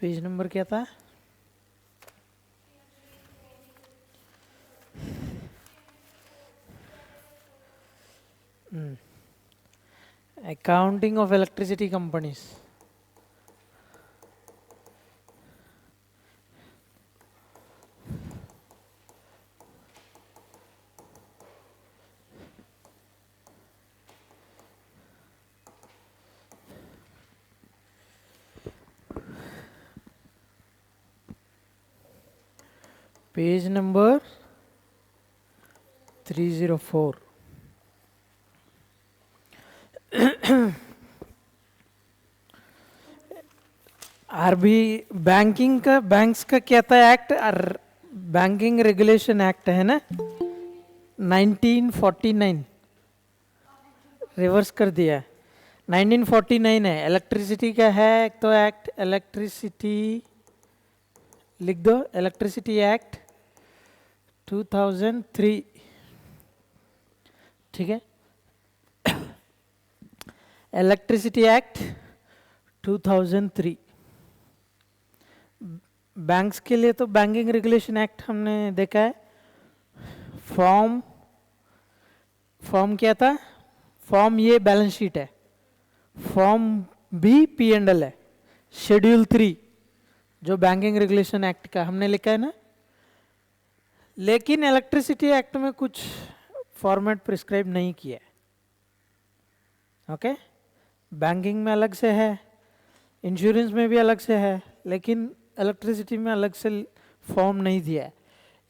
Page number क्या था? Accounting of electricity companies. Page number 304। RB banking का, banks का क्या था एक्ट? बैंकिंग रेगुलेशन एक्ट है ना, 1949। रिवर्स कर दिया, 1949 है। इलेक्ट्रिसिटी का है एक तो एक्ट, इलेक्ट्रिसिटी लिख दो, इलेक्ट्रिसिटी एक्ट 2003, ठीक है। Electricity act 2003। बैंक्स के लिए तो बैंकिंग रेगुलेशन एक्ट हमने देखा है। फॉर्म क्या था? फॉर्म ये बैलेंस शीट है, form B P and L है, शेड्यूल 3 जो बैंकिंग रेगुलेशन एक्ट का हमने लिखा है ना। लेकिन इलेक्ट्रिसिटी एक्ट में कुछ फॉर्मेट प्रिस्क्राइब नहीं किया है। ओके, बैंकिंग में अलग से है, इंश्योरेंस में भी अलग से है, लेकिन इलेक्ट्रिसिटी में अलग से फॉर्म नहीं दिया है।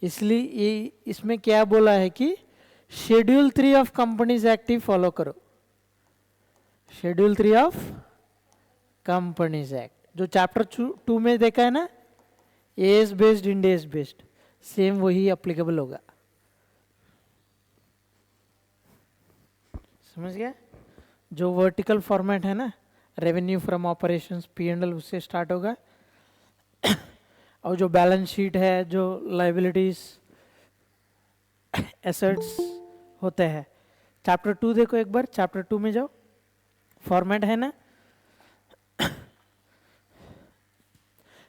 इसलिए ये इसमें क्या बोला है कि schedule 3 of companies act he follow करो। शेड्यूल 3 ऑफ कंपनीज एक्ट जो चैप्टर 2 में देखा है ना, as based end S based, same वही अप्लीकेबल होगा। समझ गया? जो वर्टिकल फॉर्मेट है ना, revenue from operations P and L, उससे स्टार्ट होगा। और जो बैलेंस शीट है, जो लाइबिलिटीज एसेट्स होते हैं, चैप्टर 2 देखो एक बार, चैप्टर 2 में जाओ, फॉर्मेट है ना।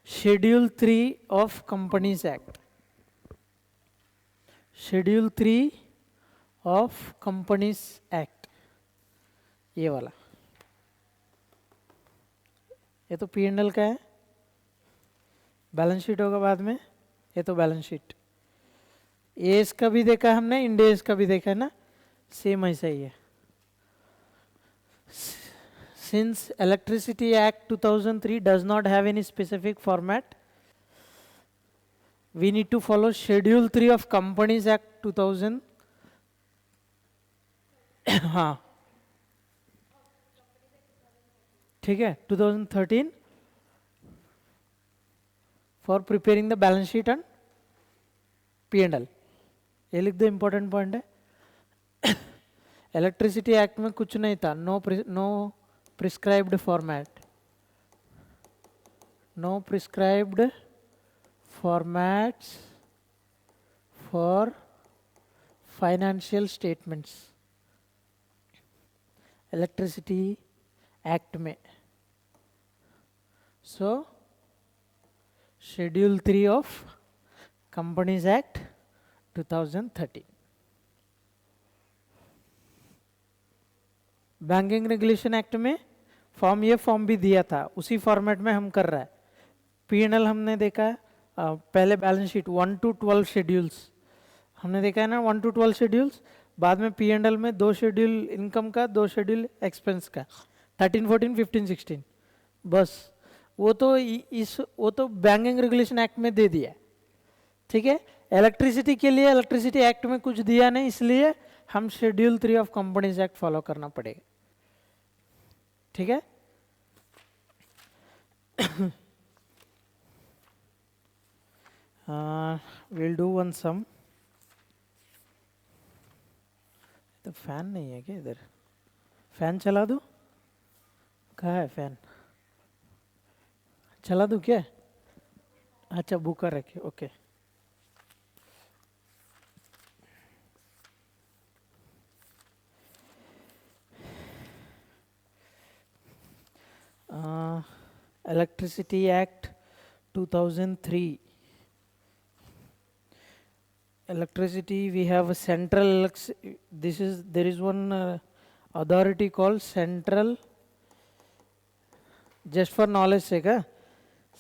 Schedule 3 of companies act, schedule 3 of companies act, ये वाला, ये तो पी एंड एल का है, बैलेंस शीट होगा बाद में, ये तो बैलेंस शीट। एस का भी देखा हमने, इंडेस का भी देखा है ना, सेम ऐसा ही है। Since Electricity Act 2003 does not have any specific format, we need to follow Schedule 3 of Companies Act 2000। हाँ ठीक है, 2013 for preparing the balance sheet and P and L. ये लिख दो, इंपॉर्टेंट पॉइंट है। इलेक्ट्रिसिटी एक्ट में कुछ नहीं था, no prescribed format, no prescribed formats for financial statements electricity act में। so schedule 3 of companies act 2013। Banking regulation act में फॉर्म ए फॉर्म भी दिया था, उसी फॉर्मेट में हम कर रहा है। पी एंड एल हमने देखा है, पहले बैलेंस शीट 1 to 12 शेड्यूल्स हमने देखा है ना, 1 to 12 शेड्यूल्स। बाद में पी एंड एल में 2 शेड्यूल इनकम का, 2 शेड्यूल एक्सपेंस का, 13, 14, 15, 16, बस। वो तो बैंकिंग रेगुलेशन एक्ट में दे दिया, ठीक है। इलेक्ट्रिसिटी के लिए इलेक्ट्रिसिटी एक्ट में कुछ दिया नहीं, इसलिए हम schedule 3 of companies act follow करना पड़ेगा, ठीक है। we'll do one sum। तो फैन नहीं है क्या इधर? फैन चला दूं? कहाँ है फैन? चला दूं क्या? अच्छा, बुका रखे, okay. Electricity act 2003 electricity we have a central there is one authority called central, just for knowledge sake,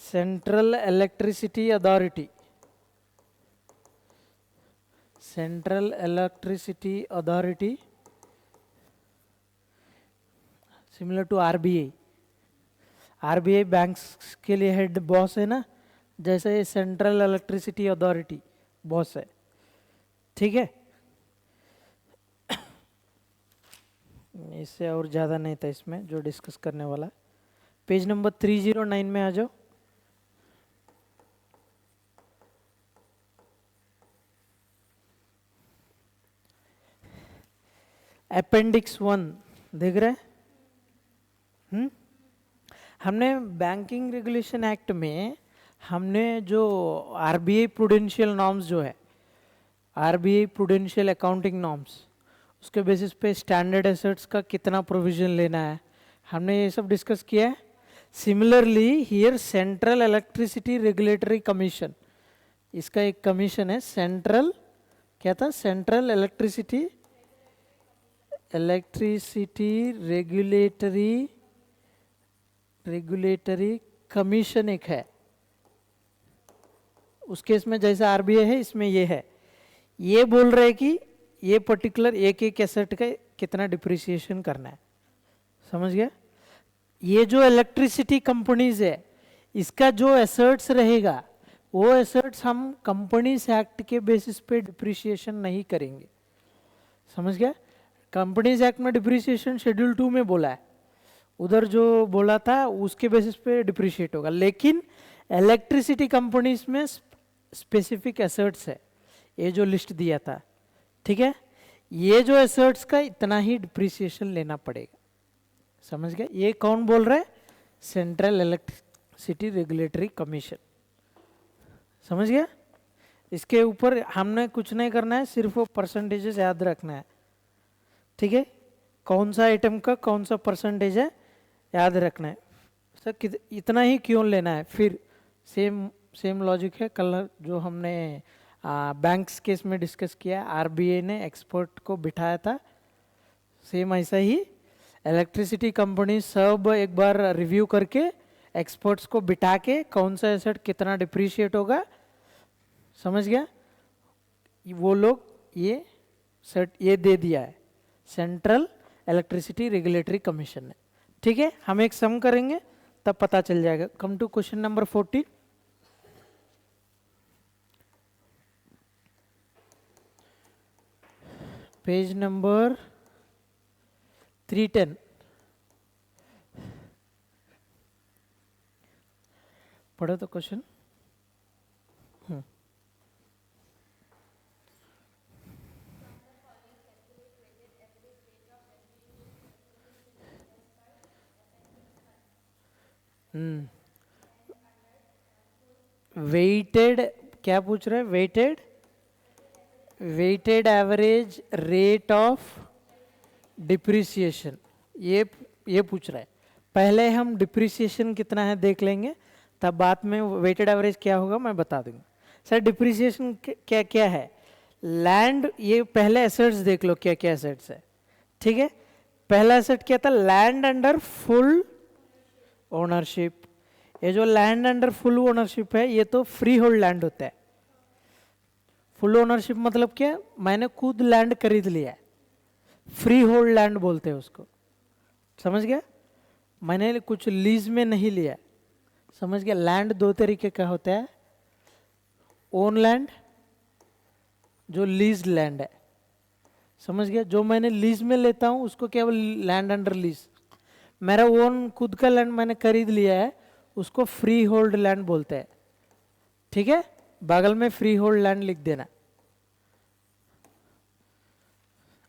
central electricity authority, central electricity authority similar to RBI. RBI banks के लिए हेड बॉस है ना, जैसे ये central electricity authority boss है, ठीक है। इससे और ज़्यादा नहीं था इसमें जो डिस्कस करने वाला। पेज नंबर 309 में आ जाओ। अपेंडिक्स 1 देख रहे हैं? हमने बैंकिंग रेगुलेशन एक्ट में हमने जो आरबीआई प्रूडेंशियल नॉर्म्स जो है, आरबीआई प्रूडेंशियल अकाउंटिंग नॉर्म्स, उसके बेसिस पे स्टैंडर्ड एसेट्स का कितना प्रोविजन लेना है, हमने ये सब डिस्कस किया है। Similarly here central electricity regulatory commission, इसका एक कमीशन है सेंट्रल, क्या था, सेंट्रल इलेक्ट्रिसिटी रेगुलेटरी कमीशन एक है। उस केस में जैसा आरबीआई है, इसमें ये है, ये बोल रहे कि ये पर्टिकुलर एक एक एसेट का कितना डिप्रिसिएशन करना है, समझ गया। ये जो इलेक्ट्रिसिटी कंपनीज है, इसका जो एसेट्स रहेगा वो एसेट्स हम कंपनीज एक्ट के बेसिस पे डिप्रिसिएशन नहीं करेंगे, समझ गया। कंपनीज एक्ट में डिप्रिसिएशन शेड्यूल 2 में बोला है, उधर जो बोला था उसके बेसिस पे डिप्रिशिएट होगा, लेकिन इलेक्ट्रिसिटी कंपनीज में स्पेसिफिक एसेट्स है, ये जो लिस्ट दिया था, ठीक है। ये जो एसेट्स का इतना ही डिप्रिसिएशन लेना पड़ेगा, समझ गए। ये कौन बोल रहा है, सेंट्रल इलेक्ट्रिसिटी रेगुलेटरी कमीशन, समझ गया। इसके ऊपर हमने कुछ नहीं करना है, सिर्फ वो परसेंटेजेस याद रखना है, ठीक है। कौन सा आइटम का कौन सा परसेंटेज है याद रखना है सर, इतना ही क्यों लेना है। फिर सेम लॉजिक है कल जो हमने बैंक्स केस में डिस्कस किया, आरबीआई ने एक्सपर्ट को बिठाया था, सेम ऐसा ही इलेक्ट्रिसिटी कंपनी सब एक बार रिव्यू करके एक्सपर्ट्स को बिठा के कौन सा एसेट कितना डिप्रिशिएट होगा, समझ गया। वो लोग ये दे दिया है सेंट्रल इलेक्ट्रिसिटी रेगुलेटरी कमीशन ने, ठीक है। हम एक सम करेंगे तब पता चल जाएगा। Come to question number 14। Page number 310। पढ़ो तो क्वेश्चन। वेटेड क्या पूछ रहे हैं, weighted average rate of depreciation, ये पूछ रहा है। पहले हम डिप्रिसिएशन कितना है देख लेंगे, तब बाद में वेटेड एवरेज क्या होगा मैं बता दूंगा। सर डिप्रिसिएशन क्या क्या है, लैंड, ये पहले एसेट्स देख लो क्या क्या एसेट्स है, ठीक है। पहला एसेट क्या था, लैंड अंडर फुल ओनरशिप। ये जो लैंड अंडर फुल ओनरशिप है, ये तो फ्री होल्ड लैंड होता है। फुल ओनरशिप मतलब क्या, मैंने खुद लैंड खरीद लिया है, फ्री होल्ड लैंड बोलते हैं उसको, समझ गया। मैंने कुछ लीज में नहीं लिया, समझ गया। लैंड दो तरीके का होता है, ओन लैंड, जो लीज लैंड है, समझ गया। जो मैंने लीज में लेता हूं उसको क्या लैंड अंडर लीज। मेरा ओन खुद का लैंड मैंने खरीद लिया है, उसको फ्री होल्ड लैंड बोलते हैं, ठीक है। बगल में फ्री होल्ड लैंड लिख देना।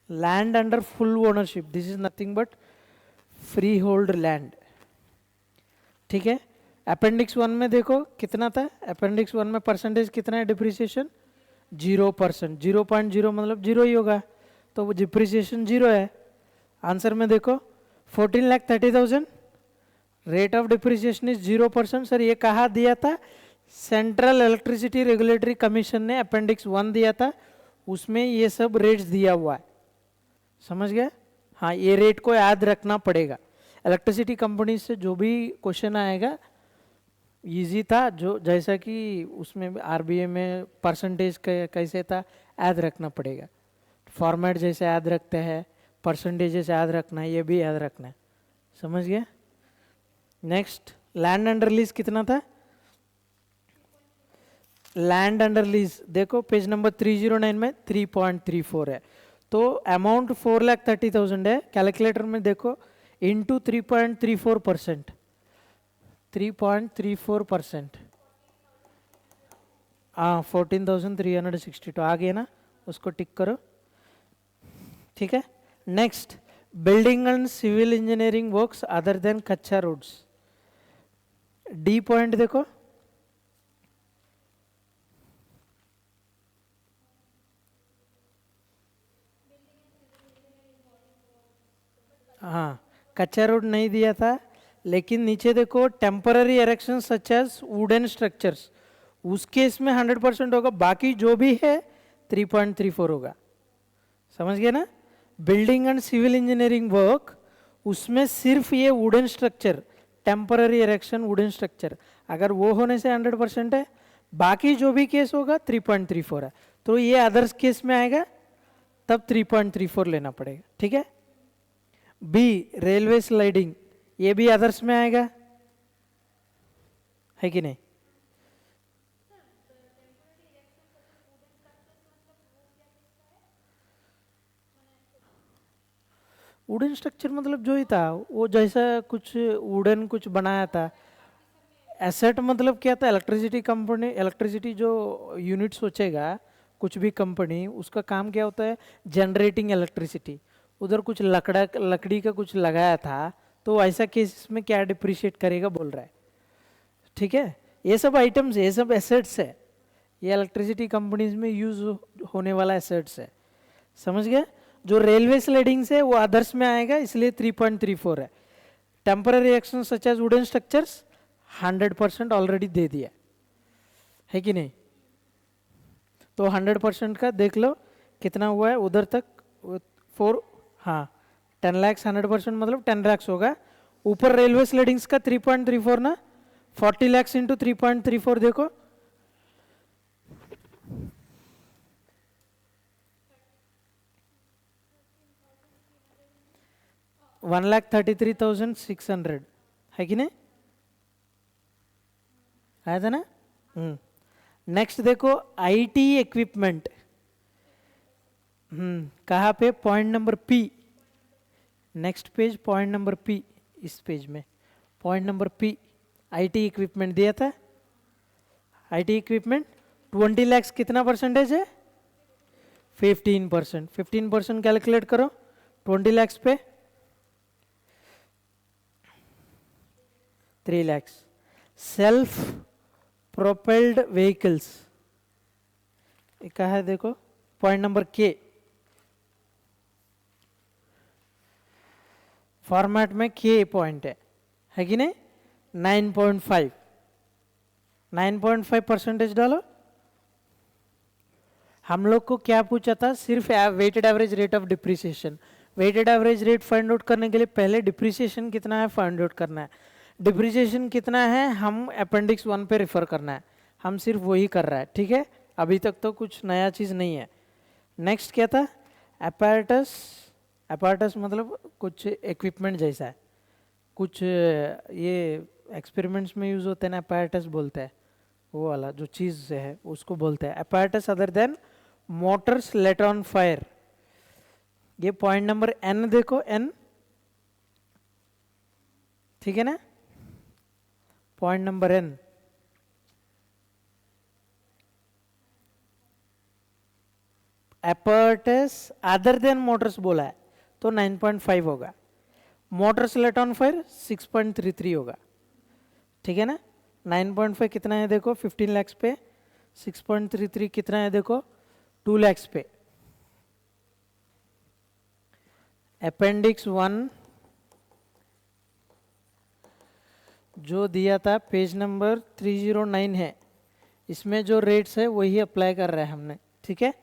Land under full ownership, this is nothing but free hold land, ठीक है। अपेंडिक्स 1 में देखो कितना था, अपेंडिक्स 1 में परसेंटेज कितना है डिप्रिसिएशन, 0%। 0.0 मतलब 0 ही होगा, तो वो डिप्रिसिएशन 0 है। आंसर में देखो 14,30,000, rate of depreciation is 0%। Sir ये कहाँ दिया था, सेंट्रल इलेक्ट्रिसिटी रेगुलेटरी कमीशन ने अपेंडिक्स 1 दिया था, उसमें ये सब रेट्स दिया हुआ है, समझ गए? हाँ, ये रेट को याद रखना पड़ेगा। इलेक्ट्रिसिटी कंपनी से जो भी क्वेश्चन आएगा इजी था, जो जैसा कि उसमें आरबीए में परसेंटेज कैसे था याद रखना पड़ेगा। फॉर्मेट जैसे याद रखते हैं, परसेंटेज जैसे याद रखना है, ये भी याद रखना है, समझ गया? नेक्स्ट, लैंड अंडर लीज कितना था? लैंड अंडर लीज देखो पेज नंबर 309 में 3.34 है, तो अमाउंट 4,30,000 है। कैलकुलेटर में देखो इंटू 3.34%, 3.34%, हाँ 14,362 आ गया ना, उसको टिक करो, ठीक है। Next, building and civil engineering works other than kachcha roads, D point देखो, हाँ कच्चा रोड नहीं दिया था, लेकिन नीचे देखो temporary erection such as wooden structures, उस केस में 100% होगा, बाकी जो भी है 3.34 होगा, समझ गए ना? Building and civil engineering work, उसमें सिर्फ ये wooden structure, temporary erection wooden structure, अगर वो होने से 100% है, बाकी जो भी केस होगा 3.34 है, तो ये अदर्स केस में आएगा तब 3.34 लेना पड़ेगा, ठीक है। बी, रेलवे स्लाइडिंग, ये भी अदर्स में आएगा, है कि नहीं? वुडन स्ट्रक्चर मतलब जो ही था वो, जैसा कुछ वुडन कुछ बनाया था। एसेट मतलब क्या था? इलेक्ट्रिसिटी कंपनी, इलेक्ट्रिसिटी जो यूनिट सोचेगा कुछ भी कंपनी, उसका काम क्या होता है? Generating electricity. उधर कुछ लकड़ी का कुछ लगाया था, तो ऐसा केस में क्या डिप्रिशिएट करेगा बोल रहा है, ठीक है। ये सब आइटम्स, ये सब एसेट्स है, ये इलेक्ट्रिसिटी कंपनीज में यूज होने वाला एसेट्स है, समझ गए? जो रेलवे स्लाइडिंग से वो अदर्स में आएगा, इसलिए 3.34 है। Temporary action such as wooden structures 100% already दे दिया, है कि नहीं? तो 100% का देख लो कितना हुआ है उधर तक, 4, हाँ 10 lakhs 100% मतलब 10 lakhs होगा। ऊपर रेलवे स्लाइडिंग्स का 3.34 ना, 40 lakhs इंटू 3.34 देखो, 1,33,600 है कि नहीं? आया था ना? नेक्स्ट देखो आईटी इक्विपमेंट, कहाँ पे? Point number P, next page point number P, इस पेज में point number P, IT equipment दिया था। आईटी इक्विपमेंट 20 lakhs कितना परसेंटेज है? 15%, 15% कैलकुलेट करो 20 lakhs पे, 3 lakhs। सेल्फ प्रोपेल्ड व्हीकल्स, कहा है देखो पॉइंट नंबर के, फॉर्मेट में के पॉइंट है कि नहीं? 9.5, 9.5 परसेंटेज डालो। हम लोग को क्या पूछा था? सिर्फ weighted average rate of depreciation. Weighted average rate find out करने के लिए पहले डिप्रिसिएशन कितना है फाइंड आउट करना है। डिप्रिसिएशन कितना है हम अपेंडिक्स 1 पे रेफर करना है, हम सिर्फ वही कर रहा है, ठीक है। अभी तक तो कुछ नया चीज़ नहीं है। नेक्स्ट क्या था? अपैरेटस, अपैरेटस मतलब कुछ इक्विपमेंट जैसा है, कुछ ये एक्सपेरिमेंट्स में यूज होते हैं ना, अपैरेटस बोलते हैं, वो वाला जो चीज़ है उसको बोलते हैं apparatus other than motors let on fire. ये पॉइंट नंबर एन देखो, एन, ठीक है ना? Point number N, apparatus other than motors बोला है तो 9.5 होगा, मोटर्स लेट ऑन फायर 6.33 होगा, ठीक है ना। 9.5 कितना है देखो 15 lakhs पे, 6.33 कितना है देखो 2 lakhs पे। अपेंडिक्स 1 जो दिया था पेज नंबर 309 है, इसमें जो रेट्स है वही अप्लाई कर रहे हैं हमने, ठीक है।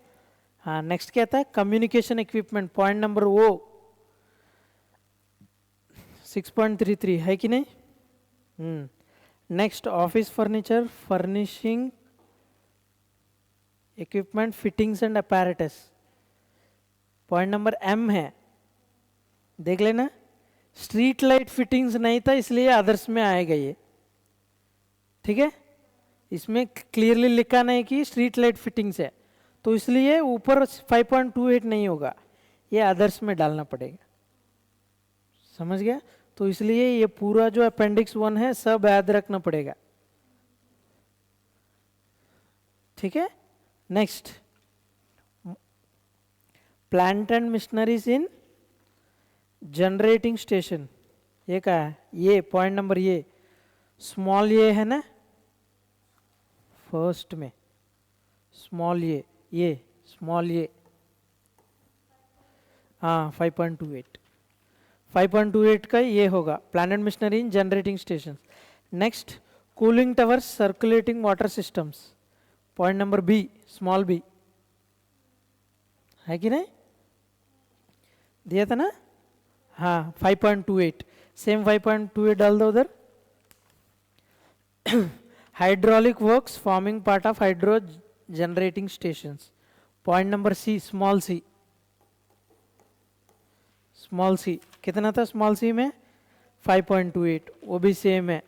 हाँ, नेक्स्ट क्या आता है, कम्युनिकेशन इक्विपमेंट, पॉइंट नंबर वो 6.33 है कि नहीं। Next office furniture, furnishing equipment, fittings and apparatus, point number M है, देख लेना। स्ट्रीट लाइट फिटिंग्स नहीं था इसलिए अदर्स में आएगा ये, ठीक है। इसमें क्लियरली लिखा नहीं कि स्ट्रीट लाइट फिटिंग्स है, तो इसलिए ऊपर 5.28 नहीं होगा, ये अदर्स में डालना पड़ेगा, समझ गया। तो इसलिए ये पूरा जो अपेंडिक्स 1 है सब याद रखना पड़ेगा, ठीक है। Next, plant and machineries in generating station, ये क्या है, ये पॉइंट नंबर ये स्मॉल ये है ना, फर्स्ट में स्मॉल ये स्मॉल ये, हाँ 5.28 का ये होगा, plant and machinery in generating station. Next, cooling towers, circulating water systems, point number B, small B, है कि नहीं, दिया था ना। हाँ 5.28, सेम 5.28 डाल दो उधर। Hydraulic works forming part of hydro generating stations, point number C, small C, small C कितना था स्मॉल सी में 5.28, वो भी सेम है,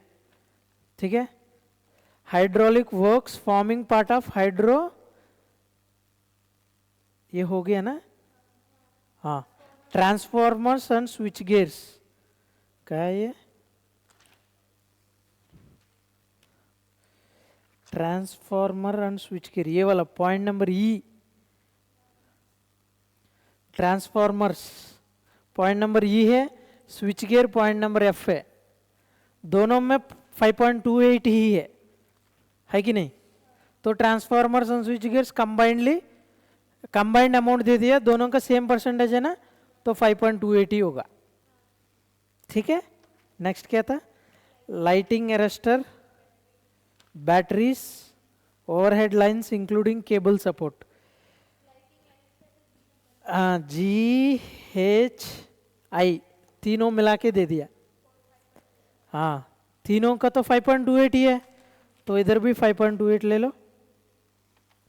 ठीक है। Hydraulic works forming part of hydro, ये हो गया ना, हाँ। ट्रांसफॉर्मर्स एंड स्विच गियर्स, क्या है ये, ट्रांसफॉर्मर एंड स्विच गियर, ये वाला point number E, transformers point number E है, switch gear point number F है, दोनों में 5.28 ही है कि नहीं। तो transformers and switch gears combined amount दे दिया, दोनों का सेम परसेंटेज है ना, तो 5.28 ही होगा, ठीक है। नेक्स्ट क्या था, lighting arrester, batteries, overhead lines including cable support, GHI तीनों मिला के दे दिया, हाँ तीनों का तो 5.28 ही है, तो इधर भी 5.28 ले लो,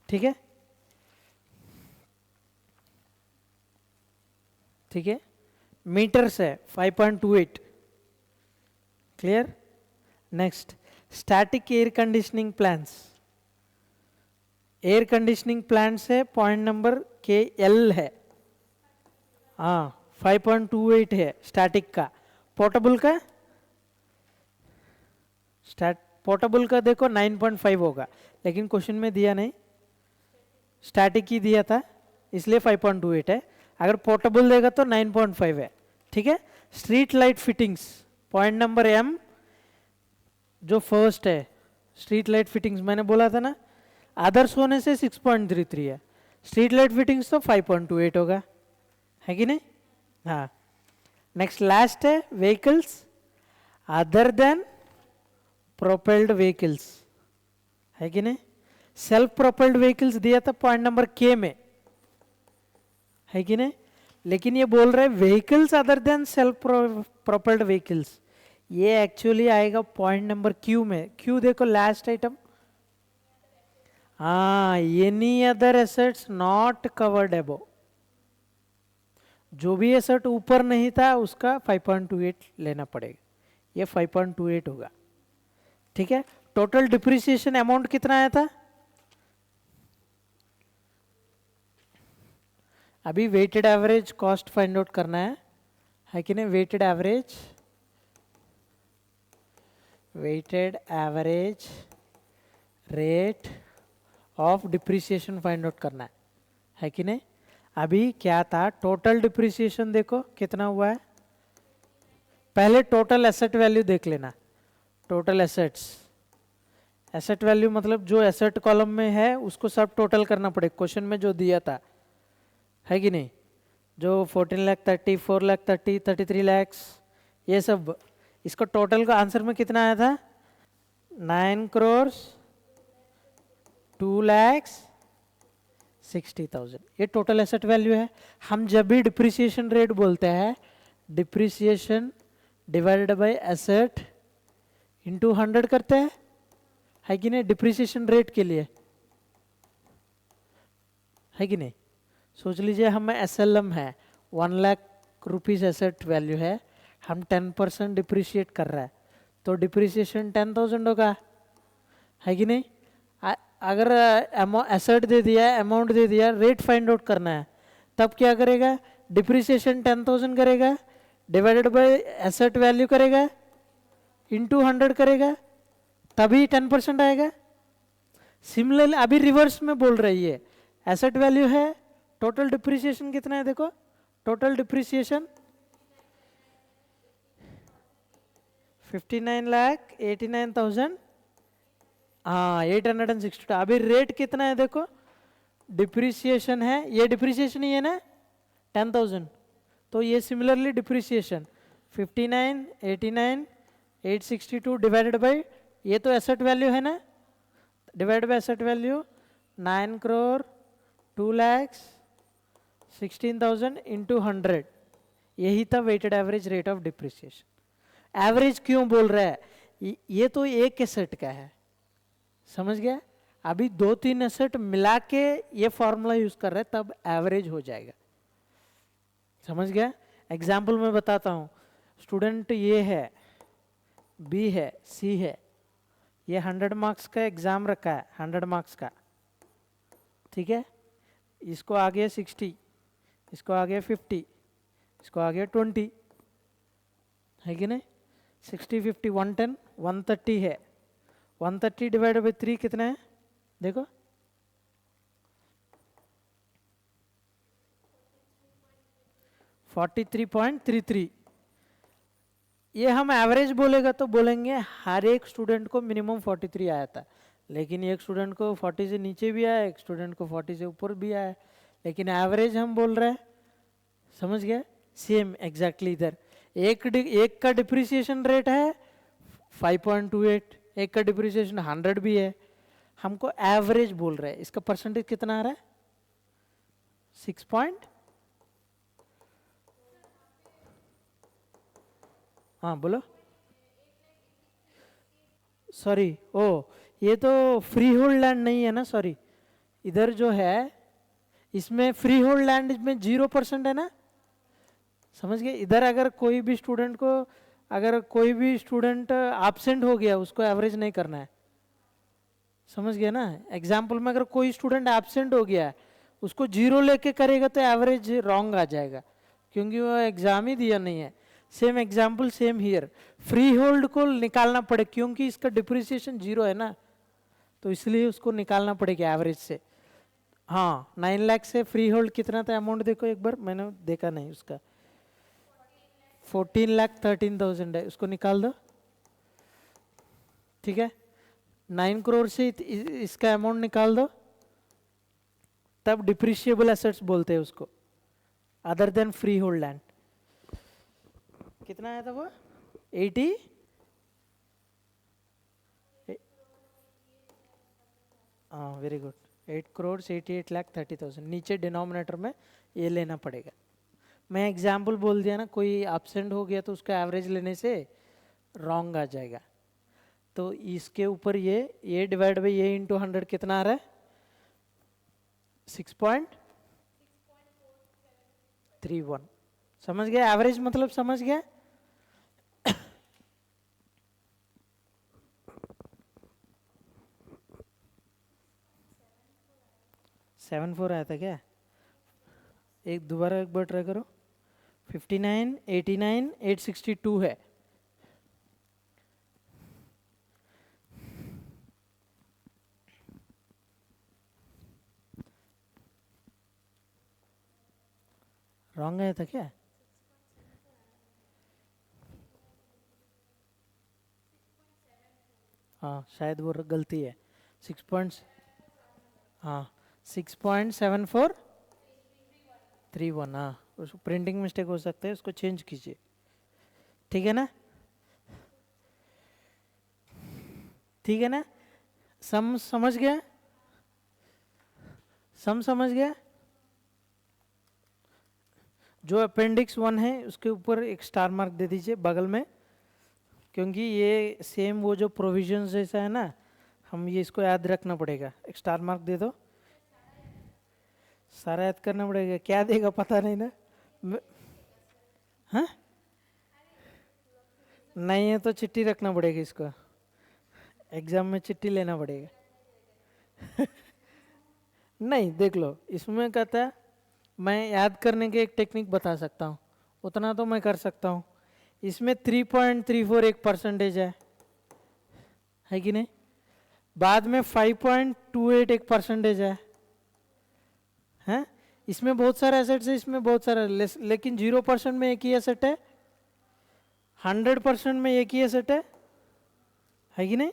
ठीक है, ठीक है। मीटर्स है 5.28, clear. Next, static air conditioning plants, air conditioning plants है, पॉइंट नंबर के एल है, हाँ 5.28 है स्टैटिक का। पोर्टेबल का, पोर्टेबल का देखो 9.5 होगा, लेकिन क्वेश्चन में दिया नहीं, स्टैटिक ही दिया था इसलिए 5.28 है, अगर पोर्टेबल देगा तो 9.5 है, ठीक है। Street light fittings, point number M जो फर्स्ट है, स्ट्रीट लाइट फिटिंग्स मैंने बोला था ना, आदर्श होने से 6.33 है, स्ट्रीट लाइट फिटिंग्स तो 5.28 होगा, है कि नहीं। हाँ, नेक्स्ट लास्ट है vehicles other than propelled vehicles, है कि नहीं। सेल्फ प्रोपेल्ड व्हीकल्स दिया था पॉइंट नंबर के में, है कि नहीं, लेकिन ये बोल रहे vehicles other than self propelled vehicles, ये एक्चुअली आएगा पॉइंट नंबर क्यू में। क्यू देखो लास्ट आइटम, हाँ any other assets not covered above, जो भी एसेट ऊपर नहीं था उसका 5.28 लेना पड़ेगा, ये 5.28 होगा, ठीक है। टोटल डिप्रिसिएशन अमाउंट कितना आया था, अभी weighted average cost find out करना है कि नहीं। Weighted average rate of depreciation find out करना है कि नहीं। अभी क्या था, टोटल डिप्रिसिएशन देखो कितना हुआ है, पहले टोटल एसेट वैल्यू देख लेना, टोटल एसेट्स, एसेट वैल्यू मतलब जो एसेट कॉलम में है उसको सब टोटल करना पड़ेगा, क्वेश्चन में जो दिया था, है कि नहीं, जो 14 लाख 30, 4 लाख 30, 33 लैक्स, ये सब, इसको टोटल का आंसर में कितना आया था 9 करोड़ 2,60,000 ये टोटल एसेट वैल्यू है। हम जब भी डिप्रिसिएशन रेट बोलते हैं, depreciation divided by asset into 100 करते हैं, है कि नहीं, डिप्रिसिएशन रेट के लिए, है कि नहीं। सोच लीजिए हम SLM है, 1 लाख रुपीज एसेट वैल्यू है, हम 10% डिप्रिशिएट कर रहा है, तो डिप्रिसिएशन 10,000 होगा, है कि नहीं। अगर एसेट दे दिया, अमाउंट दे दिया, रेट फाइंड आउट करना है, तब क्या करेगा, डिप्रिसिएशन 10,000 करेगा, डिवाइडेड बाय एसेट वैल्यू करेगा, इंटू 100 करेगा, तभी 10% आएगा। सिमिलरली अभी रिवर्स में बोल रही है, एसेट वैल्यू है, टोटल डिप्रिसिएशन कितना है, देखो टोटल डिप्रिसिएशन 59,89,000, हाँ 862। अभी रेट कितना है देखो, डिप्रिसिएशन है, ये डिप्रिसिएशन ही है ना 10,000, तो ये सिमिलरली डिप्रिसिएशन 59, 89, 862 डिवाइडेड बाई, ये तो एसेट वैल्यू है ना, divide by asset value 9 crore 2,16,000 into 100, यही था weighted average rate of depreciation. Average क्यों बोल रहा है, ये तो एक एसेट का है, समझ गया। अभी 2-3 एसेट मिला के ये फॉर्मूला यूज कर रहे हैं, तब एवरेज हो जाएगा, समझ गया। एग्जाम्पल में बताता हूँ, स्टूडेंट ये है, बी है, सी है, ये 100 मार्क्स का एग्जाम रखा है, 100 मार्क्स का, ठीक है। इसको आ गया 60, इसको आ गया 50, इसको आ गया 20, है कि नहीं। 60, 50, 110, 130 है, 130 डिवाइडेड बाई 3 कितना है देखो, 43.33। ये हम एवरेज बोलेगा तो बोलेंगे हर एक स्टूडेंट को मिनिमम 43 आया था, लेकिन एक स्टूडेंट को 40 से नीचे भी आया, एक स्टूडेंट को 40 से ऊपर भी आया, लेकिन एवरेज हम बोल रहे हैं, समझ गया। सेम एग्जैक्टली इधर एक का डिप्रिसिएशन रेट है 5.28, एक का डिप्रिसिएशन 100 भी है, हमको एवरेज बोल रहे हैं। इसका परसेंटेज कितना आ रहा है, 6 पॉइंट, हाँ बोलो, सॉरी, ओ ये तो फ्री होल्ड लैंड नहीं है ना, सॉरी, इधर जो है इसमें फ्री होल्ड लैंड में 0% है ना, समझ गए। इधर अगर कोई भी स्टूडेंट को, अगर कोई भी स्टूडेंट एब्सेंट हो गया, उसको एवरेज नहीं करना है, समझ गया ना। एग्जाम्पल में अगर कोई स्टूडेंट एब्सेंट हो गया, उसको 0 लेके करेगा तो एवरेज रॉन्ग आ जाएगा, क्योंकि वो एग्जाम ही दिया नहीं है। Same example same here, free hold को निकालना पड़े, क्योंकि इसका डिप्रिसिएशन 0 है ना, तो इसलिए उसको निकालना पड़ेगा एवरेज से। हाँ 9 लाख से फ्री होल्ड कितना था अमाउंट देखो एक बार, मैंने देखा नहीं उसका, 14,13,000 है, उसको निकाल दो, ठीक है। 9 करोड़ से इसका अमाउंट निकाल दो, तब डिप्रिशिएबल एसेट्स बोलते हैं उसको, other than free hold land. कितना आया था वो, 80, हाँ वेरी गुड, 8 करोड़ 88,30,000, नीचे डिनोमिनेटर में ये लेना पड़ेगा। मैं एग्जाम्पल बोल दिया ना, कोई एब्सेंट हो गया तो उसका एवरेज लेने से रॉन्ग आ जाएगा, तो इसके ऊपर ये डिवाइड बाई ये इंटू 100 कितना आ रहा है, 6.31, समझ गया। एवरेज मतलब समझ गया। 74 आया था क्या, एक दोबारा एक बार ट्राई करो, 59, 89, 862 है, रॉन्ग आया था क्या, हाँ शायद वो गलती है, 6 पॉइंट, हाँ 6.7431, हाँ उसको प्रिंटिंग मिस्टेक हो सकता है, उसको चेंज कीजिए, ठीक है ना, ठीक है ना, समझ गया। समझ गया? जो अपेंडिक्स 1 है उसके ऊपर एक स्टार मार्क दे दीजिए बगल में, क्योंकि ये सेम वो जो प्रोविजन जैसा है ना, हम ये इसको याद रखना पड़ेगा। एक स्टार मार्क दे दो। सारा याद करना पड़ेगा, क्या देगा पता नहीं ना। हाँ, नहीं है तो चिट्ठी रखना पड़ेगा इसको, एग्जाम में चिट्ठी लेना पड़ेगा। नहीं, देख लो, इसमें कहता है मैं याद करने के एक टेक्निक बता सकता हूँ, उतना तो मैं कर सकता हूँ। इसमें 3.34 एक परसेंटेज है कि नहीं? बाद में 5.28 एक परसेंटेज है? इसमें बहुत सारे एसेट्स है, इसमें बहुत सारे, लेकिन 0% में एक ही एसेट है, 100% में एक ही एसेट है कि नहीं?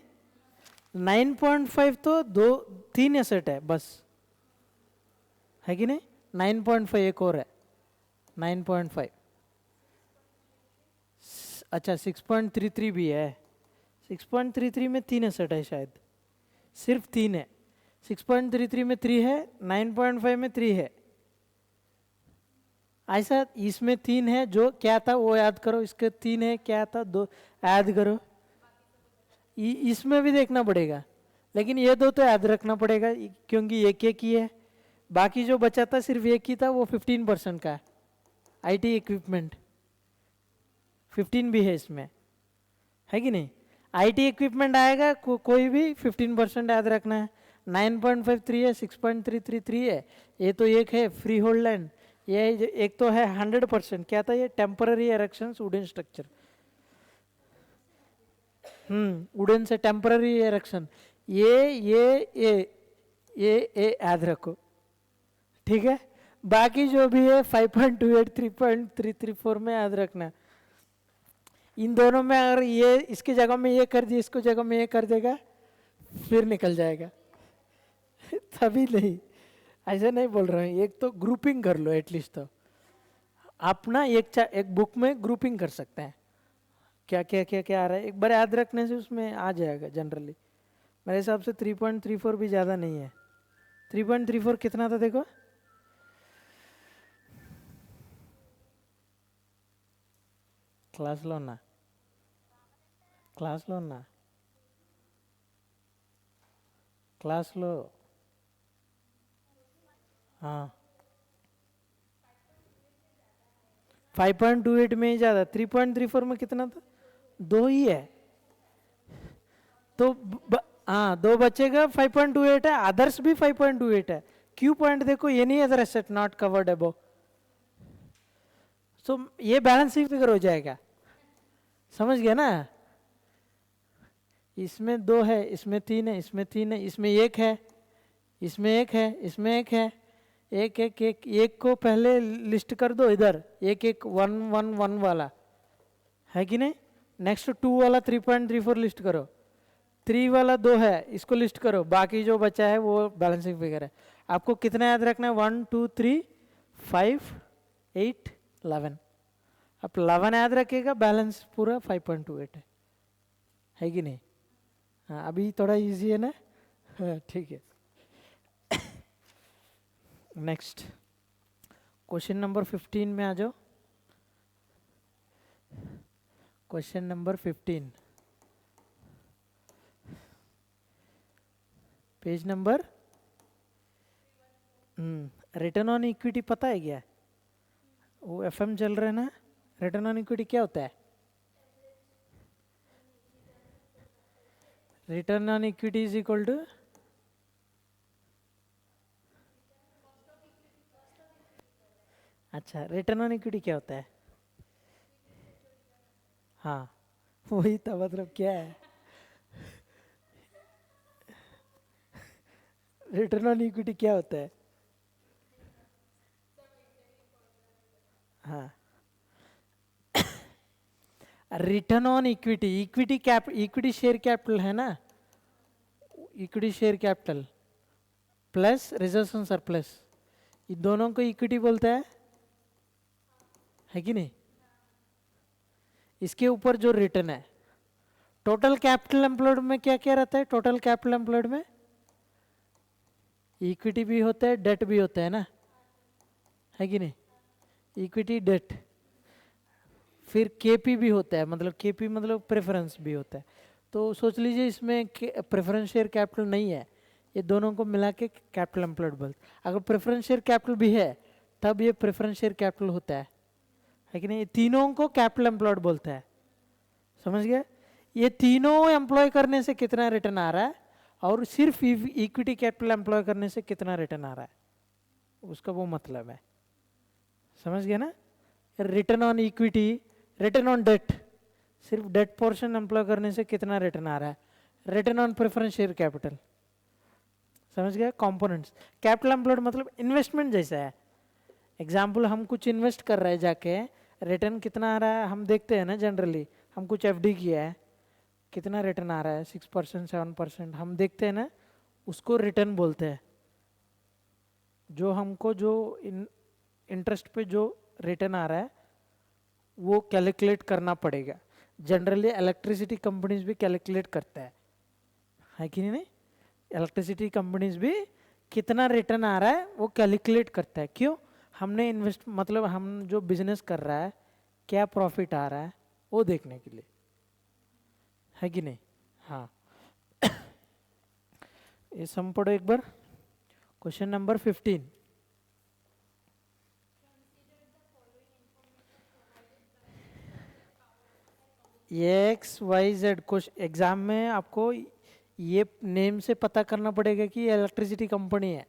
9.5 तो 3 एसेट है बस, है कि नहीं? 9.5 एक और है, 9.5। अच्छा, 6.33 भी है। 6.33 में 3 एसेट है शायद, सिर्फ 3 है। 6.33 में 3 है, 9.5 में 3 है। ऐसा इसमें 3 है, जो क्या था वो याद करो, इसके 3 है, क्या था 2 याद करो। इसमें भी देखना पड़ेगा, लेकिन ये 2 तो याद रखना पड़ेगा, क्योंकि एक ही है। बाकी जो बचा था सिर्फ एक ही था, वो 15% का है। आईटी इक्विपमेंट 15 भी है इसमें, है कि नहीं? आईटी इक्विपमेंट आएगा, कोई भी 15% याद रखना है। 9.53 है, 6.333 है, ये तो एक है फ्री होल्ड लैंड, ये एक तो है 100%, क्या था ये? Temporary erection wooden structure. Wooden से टेम्पररी इरेक्शन, ये याद रखो, ठीक है? बाकी जो भी है 5.28 3.334 में याद रखना। इन दोनों में अगर ये इसकी जगह में ये कर दिया, इसको जगह में ये कर देगा, फिर निकल जाएगा। तभी नहीं, ऐसा नहीं बोल रहा हूँ, एक तो ग्रुपिंग कर लो एटलीस्ट। तो आप ना एक बुक में ग्रुपिंग कर सकते हैं, क्या क्या क्या क्या आ रहा है, एक बार याद रखने से उसमें आ जाएगा जनरली। मेरे हिसाब से 3.34 भी ज़्यादा नहीं है। 3.34 कितना था देखो? क्लास लो ना, क्लास लो ना, क्लास लो। हाँ, 5.28 में ही ज़्यादा, 3.34 में कितना था? 2 ही है तो हाँ, 2 बचेगा। 5.28 है, अदर्स भी 5.28 है। क्यू पॉइंट देखो, ये नहीं other asset not covered above, so ये बैलेंस फिगर हो जाएगा। समझ गया ना? इसमें 2 है, इसमें 3 है, इसमें 3 है, इसमें 1 है, इसमें 1 है, इसमें 1 है। एक को पहले लिस्ट कर दो इधर, 1 1 1 1 वाला, है कि नहीं? नेक्स्ट 2 वाला 3.34 लिस्ट करो। 3 वाला 2 है, इसको लिस्ट करो। बाकी जो बचा है वो बैलेंसिंग फिगर है। आपको कितना याद रखना है? 1 2 3 5 8 11। अब 11 याद रखेगा, बैलेंस पूरा 5.28 है कि नहीं? हाँ, अभी थोड़ा इजी है ना? हाँ, ठीक है। नेक्स्ट क्वेश्चन नंबर 15 में आ जाओ। Question number 15, page number. Return on equity पता है क्या? वो एफएम चल रहे ना? रिटर्न ऑन इक्विटी क्या होता है? Return on equity is equal to, अच्छा, रिटर्न ऑन इक्विटी क्या होता है? हाँ, वही था, मतलब क्या है रिटर्न ऑन इक्विटी क्या होता है? हाँ, return on equity, equity share capital है ना, equity share capital plus reserve surplus, इन दोनों को इक्विटी बोलता है कि नहीं? इसके ऊपर जो रिटर्न है, टोटल कैपिटल एम्प्लॉयड में क्या क्या रहता है? टोटल कैपिटल एम्प्लॉयड में इक्विटी भी होता है, डेट भी होता है ना, है कि नहीं? इक्विटी डेट, फिर केपी भी होता है, मतलब केपी मतलब प्रेफरेंस भी होता है। तो सोच लीजिए इसमें प्रेफरेंस शेयर कैपिटल नहीं है, ये दोनों को मिला के कैपिटल एम्प्लॉयड बोलते। अगर प्रेफरेंस शेयर कैपिटल भी है तब ये प्रेफरेंस शेयर कैपिटल होता है कि नहीं? तीनों को कैपिटल एम्प्लॉयड बोलता है, समझ गए? ये तीनों एम्प्लॉय करने से कितना रिटर्न आ रहा है और सिर्फ इक्विटी कैपिटल एम्प्लॉय करने से कितना रिटर्न आ रहा है, उसका वो मतलब है, समझ गए ना? Return on equity, return on debt, सिर्फ डेट पोर्शन एम्प्लॉय करने से कितना रिटर्न आ रहा है, return on preference share capital, समझ गए? कंपोनेंट्स, कैपिटल एम्प्लॉयड मतलब इन्वेस्टमेंट जैसा है। एग्जाम्पल, हम कुछ इन्वेस्ट कर रहे हैं जाके, रिटर्न कितना आ रहा है हम देखते हैं ना, जनरली हम कुछ एफडी किया है, कितना रिटर्न आ रहा है, 6% 7%, हम देखते हैं ना, उसको रिटर्न बोलते हैं। जो हमको जो इंटरेस्ट पे जो रिटर्न आ रहा है वो कैलकुलेट करना पड़ेगा। जनरली इलेक्ट्रिसिटी कंपनीज भी कैलकुलेट करता है कि नहीं? इलेक्ट्रिसिटी कंपनीज भी कितना रिटर्न आ रहा है वो कैलकुलेट करता है। क्यों? हमने इन्वेस्ट, मतलब हम जो बिजनेस कर रहा है क्या प्रॉफिट आ रहा है वो देखने के लिए, है कि नहीं? हाँ। ये सम पढ़ो एक बार, question number 15। X Y Z, question exam में आपको ये नेम से पता करना पड़ेगा कि ये इलेक्ट्रिसिटी कंपनी है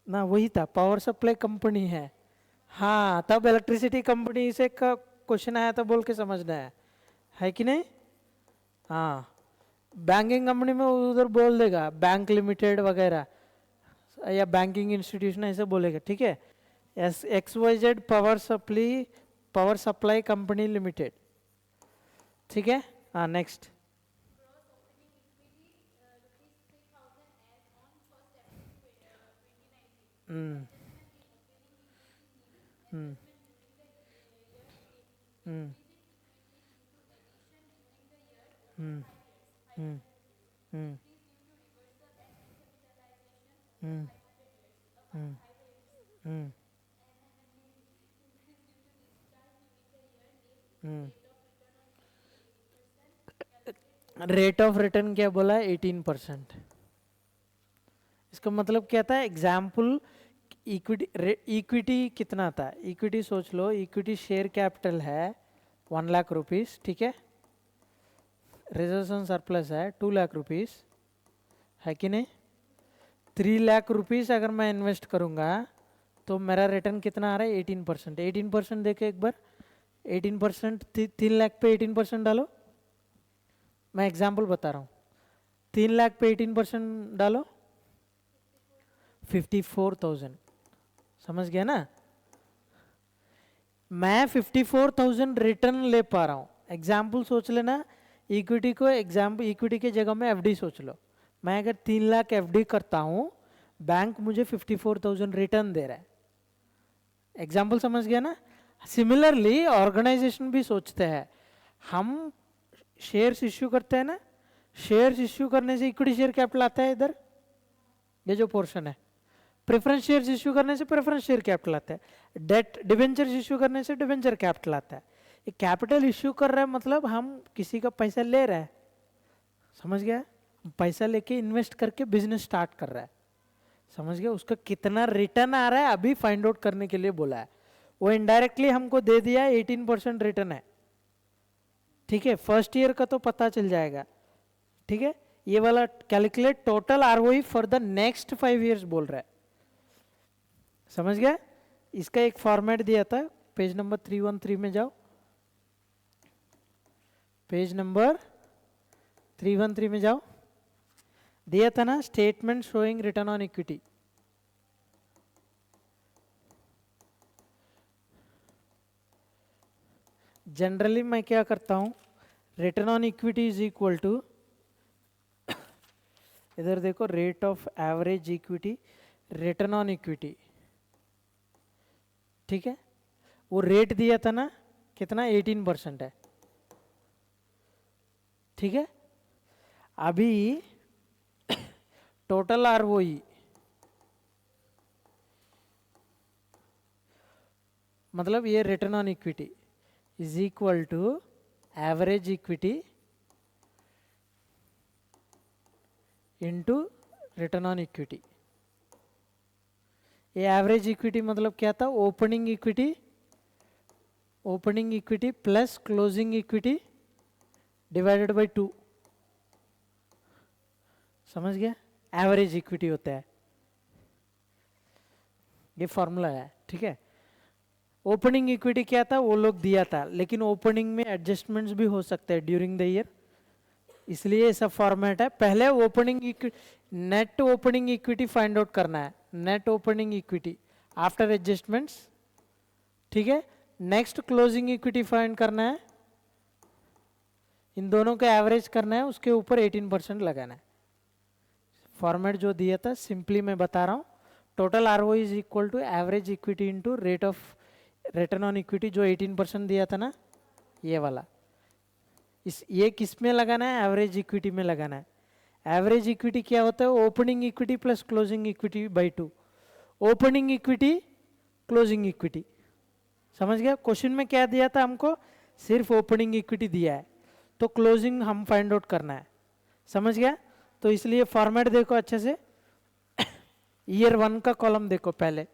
ना, वही था, पावर सप्लाई कंपनी है। हाँ, तब इलेक्ट्रिसिटी कंपनी से का क्वेश्चन आया था बोल के समझना है कि नहीं? हाँ, बैंकिंग कंपनी में उधर बोल देगा बैंक लिमिटेड वगैरह, या बैंकिंग इंस्टीट्यूशन ऐसे बोलेगा, ठीक है? S X Y Z power supply company limited, ठीक है? हाँ, next. Hmm hmm hmm hmm hmm hmm hmm hmm hmm hmm. Rate of return क्या बोला है? 18%। इसका मतलब क्या था? एग्जाम्पल, इक्विटी, इक्विटी कितना था? इक्विटी सोच लो, इक्विटी शेयर कैपिटल है 1 लाख रुपीस, ठीक है? रिजर्वेशन सरप्लस है 2 लाख रुपीस, है कि नहीं? 3 लाख रुपीस अगर मैं इन्वेस्ट करूंगा तो मेरा रिटर्न कितना आ रहा है? 18%। 18% देखे एक बार, 18%, 3 लाख पे 18% डालो। मैं एग्जाम्पल बता रहा हूँ, 3 लाख पे 18% डालो, 54,000, समझ गया ना? मैं 54,000 रिटर्न ले पा रहा हूँ। एग्जाम्पल सोच लेना, इक्विटी को एग्जाम्पल, इक्विटी के जगह में एफडी सोच लो। मैं अगर 3 लाख एफडी करता हूँ, बैंक मुझे 54,000 रिटर्न दे रहा है। एग्जाम्पल समझ गया ना? सिमिलरली ऑर्गेनाइजेशन भी सोचते हैं, हम शेयर्स इश्यू करते हैं ना, शेयर्स इश्यू करने से इक्विटी शेयर कैपिटल आता है इधर, ये जो पोर्शन है। प्रेफरेंस शेयर्स इश्यू करने से प्रेफरेंस शेयर कैपिटल आता है। डेट डिवेंचर इश्यू करने से डिवेंचर कैपिटल आता है। ये कैपिटल इश्यू कर रहा है मतलब हम किसी का पैसा ले रहा है, समझ गया? पैसा लेके इन्वेस्ट करके बिजनेस स्टार्ट कर रहा है, समझ गया? उसका कितना रिटर्न आ रहा है अभी फाइंड आउट करने के लिए बोला है। वो इनडायरेक्टली हमको दे दिया 18% रिटर्न है, ठीक है? फर्स्ट ईयर का तो पता चल जाएगा, ठीक है? ये वाला calculate total ROE for the next 5 years बोल रहा है, समझ गया? इसका एक फॉर्मेट दिया था, पेज नंबर 313 में जाओ, पेज नंबर 313 में जाओ, दिया था ना statement showing return on equity. Generally मैं क्या करता हूं, return on equity is equal to, इधर देखो, rate of average equity, return on equity, ठीक है? वो रेट दिया था ना, कितना? 18% है, ठीक है? अभी टोटल ROE मतलब ये return on equity is equal to average equity into return on equity. ये एवरेज इक्विटी मतलब क्या था? Opening equity plus closing equity divided by 2। समझ गया? एवरेज इक्विटी होता है, ये फॉर्मूला है। ठीक है, ओपनिंग इक्विटी क्या था वो लोग दिया था, लेकिन ओपनिंग में एडजस्टमेंट्स भी हो सकते हैं ड्यूरिंग द ईयर, इसलिए ऐसा फॉर्मेट है। पहले net opening equity find out करना है, net opening equity after adjustments. ठीक है, नेक्स्ट क्लोजिंग इक्विटी फाइंड करना है, इन दोनों का एवरेज करना है, उसके ऊपर 18% लगाना है। फॉर्मेट जो दिया था सिंपली मैं बता रहा हूँ। Total ROE is equal to average equity into rate of return on equity, जो 18% दिया था ना, ये वाला। ये किस में लगाना है? एवरेज इक्विटी में लगाना है। एवरेज इक्विटी क्या होता है? Opening equity plus closing equity by 2। Opening equity closing equity, समझ गया? क्वेश्चन में क्या दिया था हमको? सिर्फ ओपनिंग इक्विटी दिया है, तो क्लोजिंग हम फाइंड आउट करना है। समझ गया? तो इसलिए फॉर्मेट देखो अच्छे से। ईयर 1 का कॉलम देखो पहले,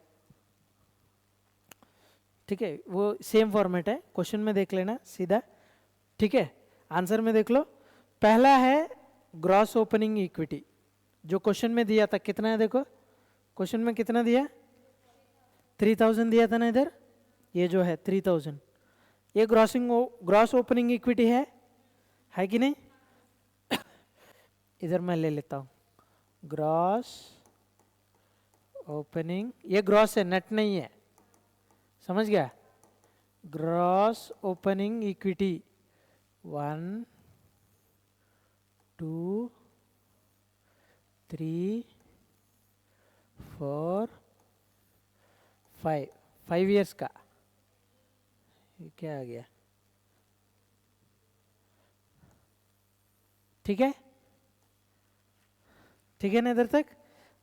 ठीक है, वो सेम फॉर्मेट है, क्वेश्चन में देख लेना सीधा। ठीक है, आंसर में देख लो। पहला है ग्रॉस ओपनिंग इक्विटी, जो क्वेश्चन में दिया था। कितना है देखो, क्वेश्चन में कितना दिया? 3000 दिया था ना इधर, ये जो है 3000, ये ग्रॉस ओपनिंग इक्विटी है कि नहीं? इधर मैं ले लेता हूं, ग्रॉस ओपनिंग, ये ग्रॉस है, नेट नहीं है। समझ गया? ग्रॉस ओपनिंग इक्विटी 1 2 3 4 5 ईयर्स का। ये क्या आ गया? ठीक है, ठीक है ना इधर तक?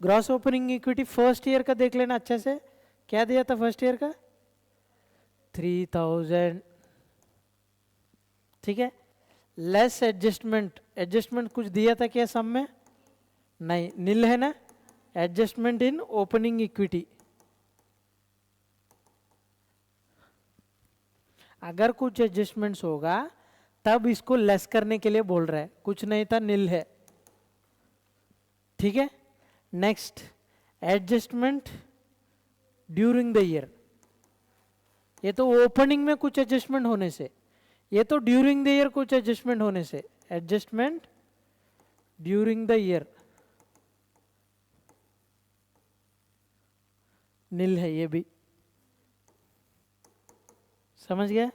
Gross opening equity first year का देख लेना अच्छे से। क्या दिया था फर्स्ट ईयर का? 3000। ठीक है, लेस एडजस्टमेंट कुछ दिया था क्या सम में? नहीं, नील है ना। एडजस्टमेंट इन ओपनिंग इक्विटी, अगर कुछ एडजस्टमेंट्स होगा तब इसको लेस करने के लिए बोल रहा है, कुछ नहीं था, नील है। ठीक है, next adjustment during the year, ये तो ओपनिंग में कुछ एडजस्टमेंट होने से, ये तो ड्यूरिंग द ईयर कुछ एडजस्टमेंट होने से। एडजस्टमेंट ड्यूरिंग द ईयर नील है ये भी। समझ गया?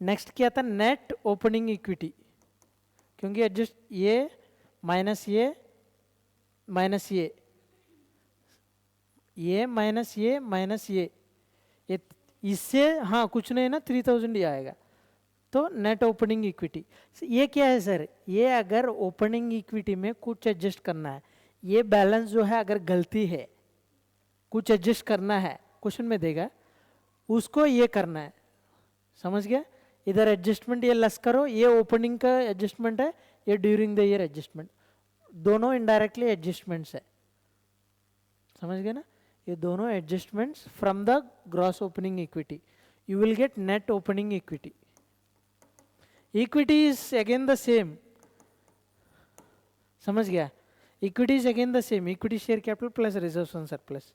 नेक्स्ट क्या था? नेट ओपनिंग इक्विटी, क्योंकि एडजस्ट ये माइनस ये माइनस ये माइनस ये माइनस ये इससे हाँ कुछ नहीं ना, 3000 ही आएगा। तो नेट ओपनिंग इक्विटी ये क्या है सर? ये अगर ओपनिंग इक्विटी में कुछ एडजस्ट करना है, ये बैलेंस जो है अगर गलती है, कुछ एडजस्ट करना है, क्वेश्चन में देगा, उसको ये करना है। समझ गया? इधर एडजस्टमेंट ये लेस करो, ये ओपनिंग का एडजस्टमेंट है, ये ड्यूरिंग द ईयर एडजस्टमेंट, दोनों इनडायरेक्टली एडजस्टमेंट्स है। समझ गए ना? ये दोनों adjustments from the gross opening equity, you will get net opening equity. Equity is again the same. समझ गया? Equity is again the same, equity share capital plus reserves on surplus.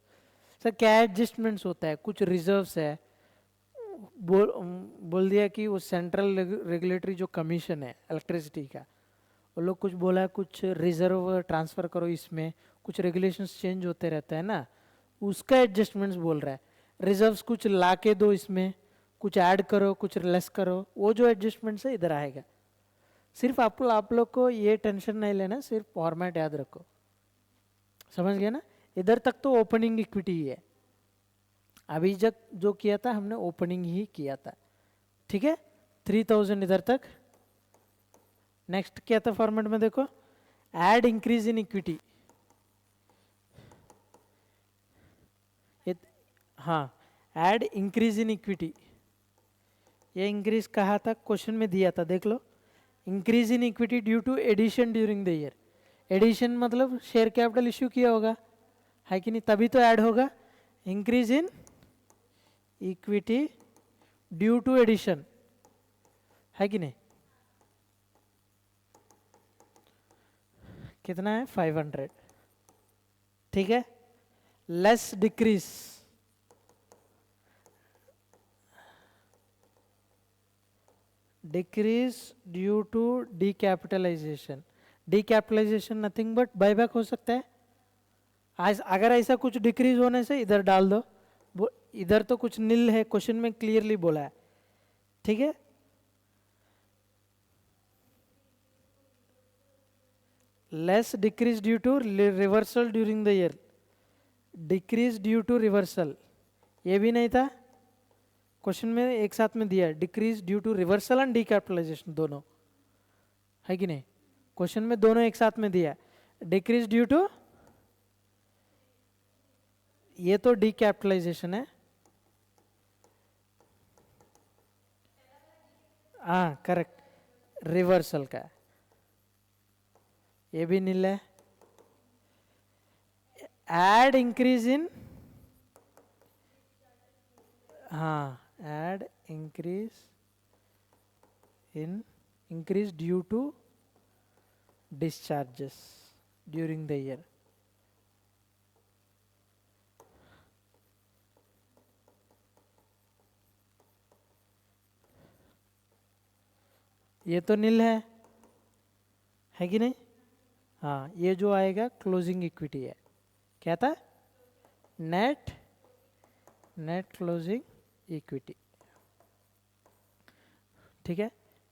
Sir क्या adjustments होता है? कुछ reserves है, बोल दिया कि वो सेंट्रल रेगुलेटरी जो कमीशन है इलेक्ट्रिसिटी का, वो लोग कुछ बोला कुछ रिजर्व ट्रांसफर करो, इसमें कुछ रेगुलेशंस चेंज होते रहते हैं ना, उसका एडजस्टमेंट्स बोल रहा है। रिजर्व्स कुछ ला के दो, इसमें कुछ ऐड करो, कुछ लेस करो, वो जो एडजस्टमेंट्स है इधर आएगा। सिर्फ आप लोग को ये टेंशन नहीं लेना, सिर्फ फॉर्मेट याद रखो। समझ गया ना? इधर तक तो ओपनिंग इक्विटी ही है, अभी जब जो किया था हमने ओपनिंग ही किया था। ठीक है, 3000 इधर तक। नेक्स्ट क्या था फॉर्मेट में देखो, ऐड इंक्रीज इन इक्विटी, हाँ, ऐड इंक्रीज इन इक्विटी, ये इंक्रीज कहा था, क्वेश्चन में दिया था, देख लो। Increase in equity due to addition during the year, addition मतलब शेयर कैपिटल इश्यू किया होगा, है कि नहीं, तभी तो ऐड होगा। Increase in equity due to addition, है कि नहीं, कितना है 500, ठीक है। Less decrease, decrease due to decapitalization, decapitalization nothing but buyback हो सकता है। आज अगर ऐसा कुछ डिक्रीज होने से इधर डाल दो, इधर तो कुछ नील है, क्वेश्चन में क्लियरली बोला है, ठीक है। Less decrease due to reversal during the year, decrease due to reversal, ये भी नहीं था, क्वेश्चन में एक साथ में दिया है, decrease due to reversal and decapitalization दोनों, है कि नहीं, क्वेश्चन में दोनों एक साथ में दिया है। डिक्रीज ड्यू टू, ये तो डीकैपिटलाइजेशन है, हाँ करेक्ट, रिवर्सल का है, ये भी नील है। ऐड इंक्रीज इन, हाँ add increase in, increase due to discharges during the year, ये तो नील है कि नहीं। हाँ, ये जो आएगा क्लोजिंग इक्विटी है, क्या था, नेट, नेट क्लोजिंग इक्विटी, ठीक है।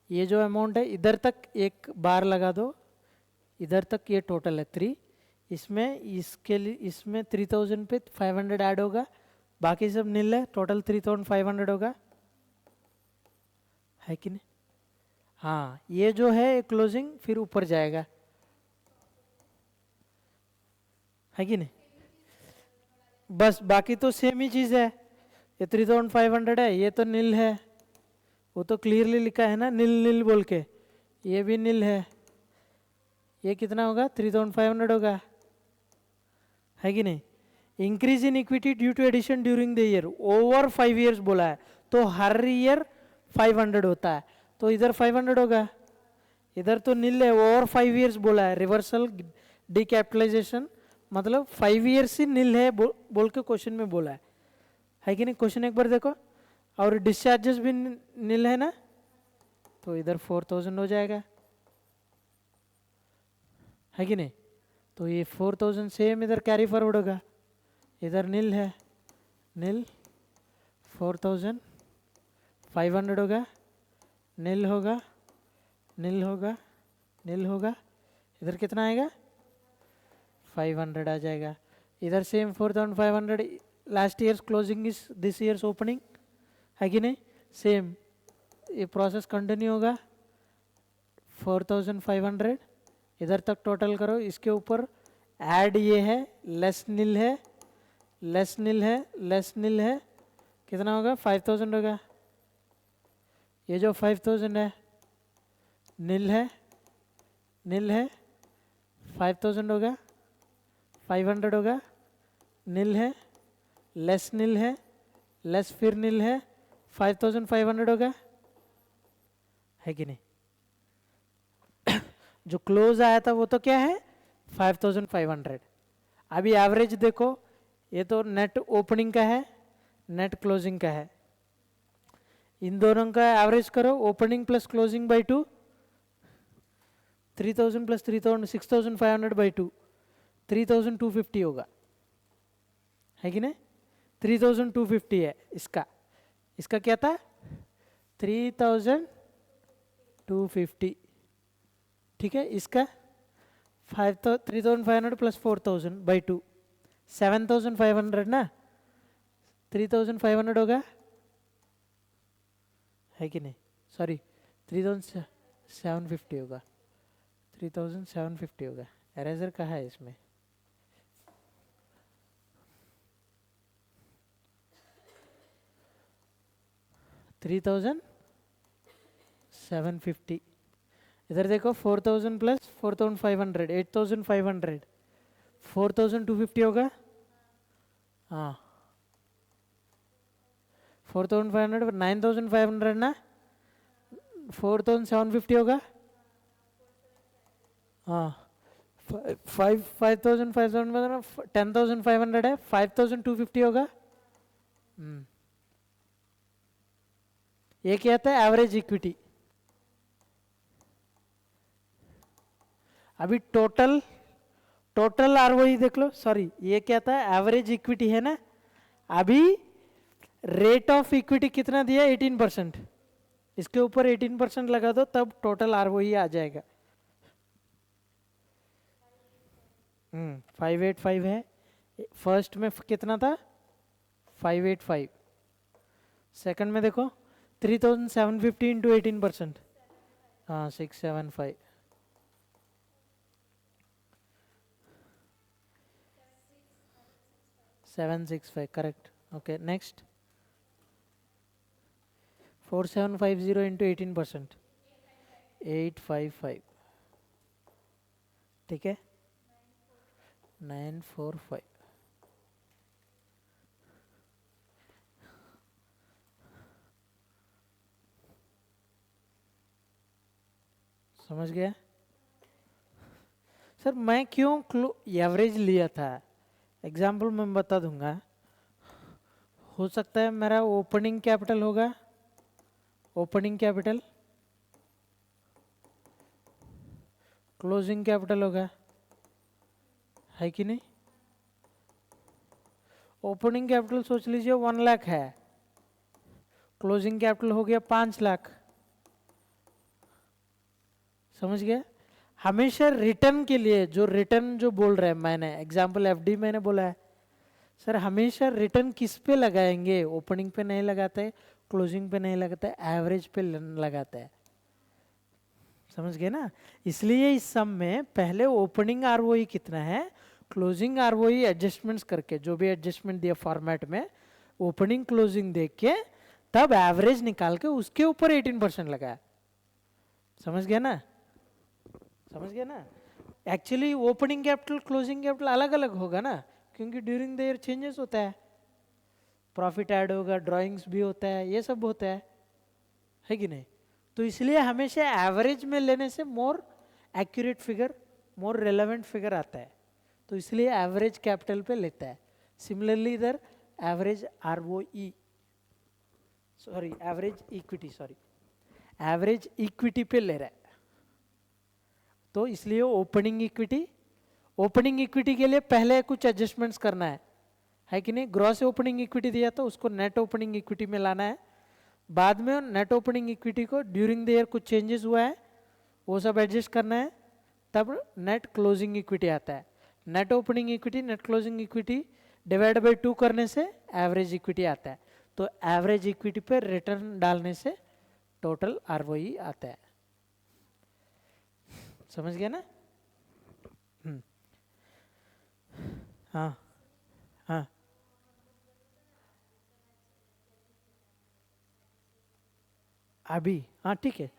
ये जो अमाउंट है इधर तक एक बार लगा दो, इधर तक ये टोटल है 3, इसमें इसके लिए इसमें 3000 पे 500 ऐड होगा, बाकी सब नील है, टोटल 3500 होगा, है कि नहीं। हाँ, ये जो है क्लोजिंग फिर ऊपर जाएगा, है कि नहीं, बस बाकी तो सेम ही चीज़ है, ये 3500 है, ये तो नील है, वो तो क्लियरली लिखा है ना नील नील बोल के, ये भी नील है, ये कितना होगा 3500 होगा, है कि नहीं। Increase in equity due to addition during the year, over 5 years बोला है, तो हर ईयर 500 होता है, तो इधर 500 होगा, इधर तो नील है, ओवर 5 ईयर्स बोला है, रिवर्सल डीकैपिटलाइजेशन मतलब 5 ईयर्स ही नील है बोल के क्वेश्चन में बोला है कि नहीं, क्वेश्चन एक बार देखो। और डिस्चार्जेस भी नील है ना, तो इधर 4000 हो जाएगा, है कि नहीं, तो ये 4000 सेम इधर कैरी फॉरवर्ड होगा, इधर नील है, नील 4500 होगा, नील होगा, नील होगा, नील होगा, इधर कितना आएगा 500 आ जाएगा, इधर same 4500, last years closing is this years opening, है कि नहीं, सेम ये प्रोसेस कंटिन्यू होगा, 4500 इधर तक टोटल करो, इसके ऊपर ऐड ये है, लेस नील है, लेस नील है, लेस नील है, कितना होगा 5000 होगा, ये जो 5000 है नील है, नील है, 5000 होगा, 500 होगा, नील है, लेस नील है, लेस फिर नील है, 5500 होगा, है कि नहीं। जो क्लोज आया था वो तो क्या है 5500। अभी एवरेज देखो, ये तो नेट ओपनिंग का है, नेट क्लोजिंग का है, इन दोनों का एवरेज करो, opening plus closing by 2, 3000 plus 3000 6500 by 2, 3250 होगा, है कि नहीं, 3250 है इसका, इसका क्या था 3250, ठीक है। इसका 3500 प्लस 4000 बाई 2, 7500 ना, 3500 होगा, है कि नहीं, सॉरी 3750 होगा, 3750 होगा, एरेजर कहाँ है इसमें, 3,750। इधर देखो 4,000 प्लस 4,500, 8,500, 4,250 होगा। हाँ 4,500, 9,500 ना, 4,750 होगा। हाँ 5,000 में 10,500 है, 5,250 होगा। ये क्या था? Average equity. अभी टोटल आरओई देख लो, सॉरी ये क्या था? एवरेज इक्विटी है ना। अभी रेट ऑफ इक्विटी कितना दिया? 18%। इसके ऊपर 18% लगा दो, तब टोटल आरओई आ जाएगा। 585 है। फर्स्ट में कितना था? 585। सेकंड में देखो 3,750 इंटू 18%। हाँ 675। 765 करेक्ट। Okay next 4750 into 18%। 855। ठीक है 945। समझ गया सर? मैं क्यों एवरेज लिया था, एग्जाम्पल मैं बता दूंगा। हो सकता है मेरा ओपनिंग कैपिटल होगा, ओपनिंग कैपिटल, क्लोजिंग कैपिटल होगा, है कि नहीं? ओपनिंग कैपिटल सोच लीजिए 1 लाख है, क्लोजिंग कैपिटल हो गया 5 लाख। समझ गया? हमेशा रिटर्न के लिए जो रिटर्न जो बोल रहे हैं, मैंने एग्जाम्पल एफडी मैंने बोला है सर, हमेशा रिटर्न किस पे लगाएंगे? ओपनिंग पे नहीं लगाते, क्लोजिंग पे नहीं लगाते, एवरेज पे लगाते हैं। समझ गए ना? इसलिए इस सम में पहले ओपनिंग आरओई कितना है, क्लोजिंग आरओई एडजस्टमेंट्स करके, जो भी एडजस्टमेंट दिया फॉर्मेट में, ओपनिंग क्लोजिंग देख के तब एवरेज निकाल के उसके ऊपर 18% लगाया। समझ गया ना? समझ गया ना? Actually opening capital closing capital अलग अलग होगा ना, क्योंकि ड्यूरिंग द ईयर चेंजेस होता है, प्रॉफिट ऐड होगा, ड्राइंग्स भी होता है, ये सब होता है कि नहीं? तो इसलिए हमेशा एवरेज में लेने से मोर एक्यूरेट फिगर, मोर रेलेवेंट फिगर आता है, तो इसलिए एवरेज कैपिटल पे लेता है। सिमिलरली इधर average ROE, sorry average equity, sorry average equity पे ले रहा है, तो इसलिए ओपनिंग इक्विटी, ओपनिंग इक्विटी के लिए पहले कुछ एडजस्टमेंट्स करना है कि नहीं? ग्रॉस ओपनिंग इक्विटी दिया तो उसको नेट ओपनिंग इक्विटी में लाना है, बाद में नेट ओपनिंग इक्विटी को ड्यूरिंग द ईयर कुछ चेंजेस हुआ है वो सब एडजस्ट करना है, तब नेट क्लोजिंग इक्विटी आता है। Net opening equity net closing equity divide by 2 करने से एवरेज इक्विटी आता है, तो एवरेज इक्विटी पे रिटर्न डालने से टोटल आरओई आता है। समझ गया ना? हाँ हाँ अभी हाँ ठीक है,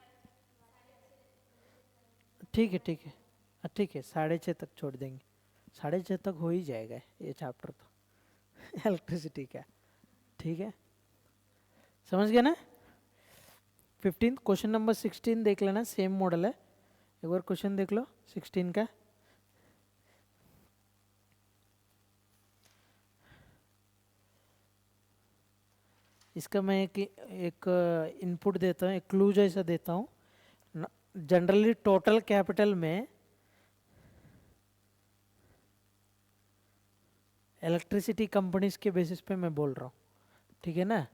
ठीक है ठीक है, ठीक है 6:30 तक छोड़ देंगे, 6:30 तक हो ही जाएगा ये चैप्टर तो इलेक्ट्रिसिटी का। ठीक है समझ गया ना? 15 क्वेश्चन नंबर 16 देख लेना, सेम मॉडल है, एक बार क्वेश्चन देख लो 16 का। इसका मैं एक इनपुट देता हूँ, एक क्लू जैसा देता हूँ। जनरली टोटल कैपिटल में इलेक्ट्रिसिटी कंपनीज के बेसिस पे मैं बोल रहा हूँ, ठीक है ना?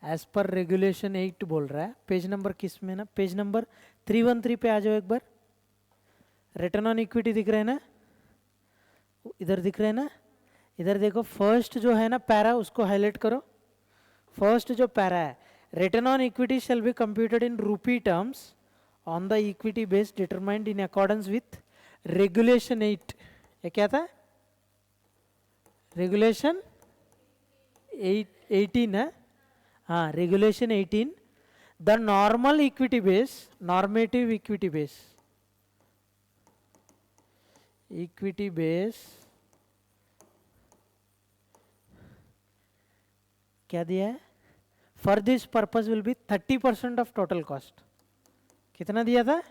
एज पर रेगुलेशन 8 बोल रहा है। पेज नंबर किस में ना, पेज नंबर 313 पे आ जाओ एक बार। रिटर्न ऑन इक्विटी दिख रहे हैं ना, इधर दिख रहे हैं ना? इधर देखो फर्स्ट जो है ना पैरा, उसको हाईलाइट करो। फर्स्ट जो पैरा है, return on equity shall be computed in rupee terms on the equity base determined in accordance with regulation 8। ये क्या था? रेगुलेशन 18 है। हाँ, regulation 18, the normal equity base, normative equity base, equity base क्या दिया है, for this purpose will be 30% of total cost. कितना दिया था,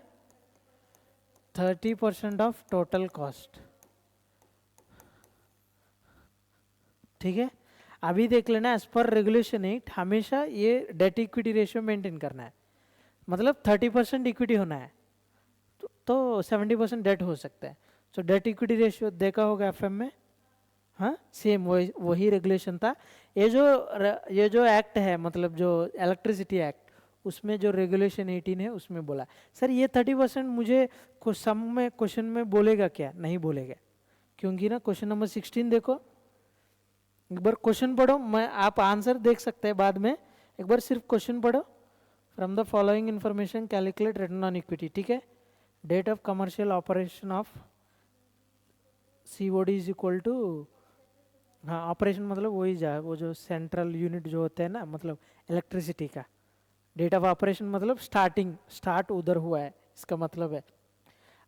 30% ऑफ टोटल कॉस्ट। ठीक है, अभी देख लेना, एज पर रेगुलेशन 8 हमेशा ये डेट इक्विटी रेशियो मेंटेन करना है, मतलब 30% इक्विटी होना है, तो 70% डेट हो सकता है। सो डेट इक्विटी रेशियो देखा होगा एफएम में, हाँ सेम वही रेगुलेशन था। ये जो एक्ट है, मतलब जो इलेक्ट्रिसिटी एक्ट, उसमें जो रेगुलेशन 18 है उसमें बोला। सर ये 30% मुझे सम में क्वेश्चन में बोलेगा क्या, नहीं बोलेगा, क्योंकि ना क्वेश्चन नंबर 16 देखो, एक बार क्वेश्चन पढ़ो, मैं आप आंसर देख सकते हैं बाद में, एक बार सिर्फ क्वेश्चन पढ़ो। From the following information calculate return on equity. ठीक है, date of commercial operation of COD is equal to, हाँ ऑपरेशन मतलब वही वो जो सेंट्रल यूनिट जो होते हैं ना, मतलब इलेक्ट्रिसिटी का, डेट ऑफ ऑपरेशन मतलब स्टार्ट उधर हुआ है, इसका मतलब है।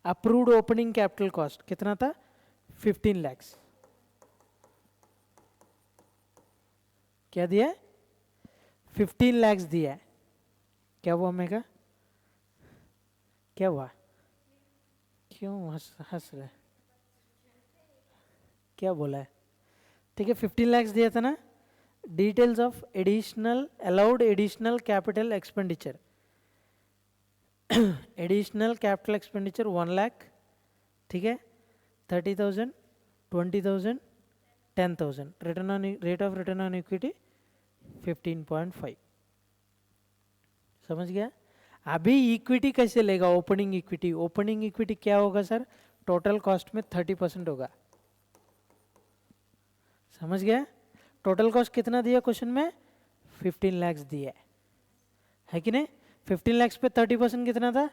अप्रूव्ड ओपनिंग कैपिटल कॉस्ट कितना था, 15 लाख। क्या दिया है, 15 लाख दिया है। क्या हुआ मेगा, क्या हुआ, क्यों हंस रहे, क्या बोला है, ठीक है 15 लाख दिया था ना। Details of additional allowed additional capital expenditure, additional capital expenditure 1 lakh, ठीक है, 30,000, 20,000, 10,000, return on rate of return on equity 15.5। समझ गया। अभी इक्विटी कैसे लेगा, ओपनिंग इक्विटी, ओपनिंग इक्विटी क्या होगा सर, टोटल कॉस्ट में 30% होगा। समझ गया, टोटल कॉस्ट कितना दिया क्वेश्चन में, 15 लाख दिया है कि नहीं, 15 लाख पे 30% कितना था,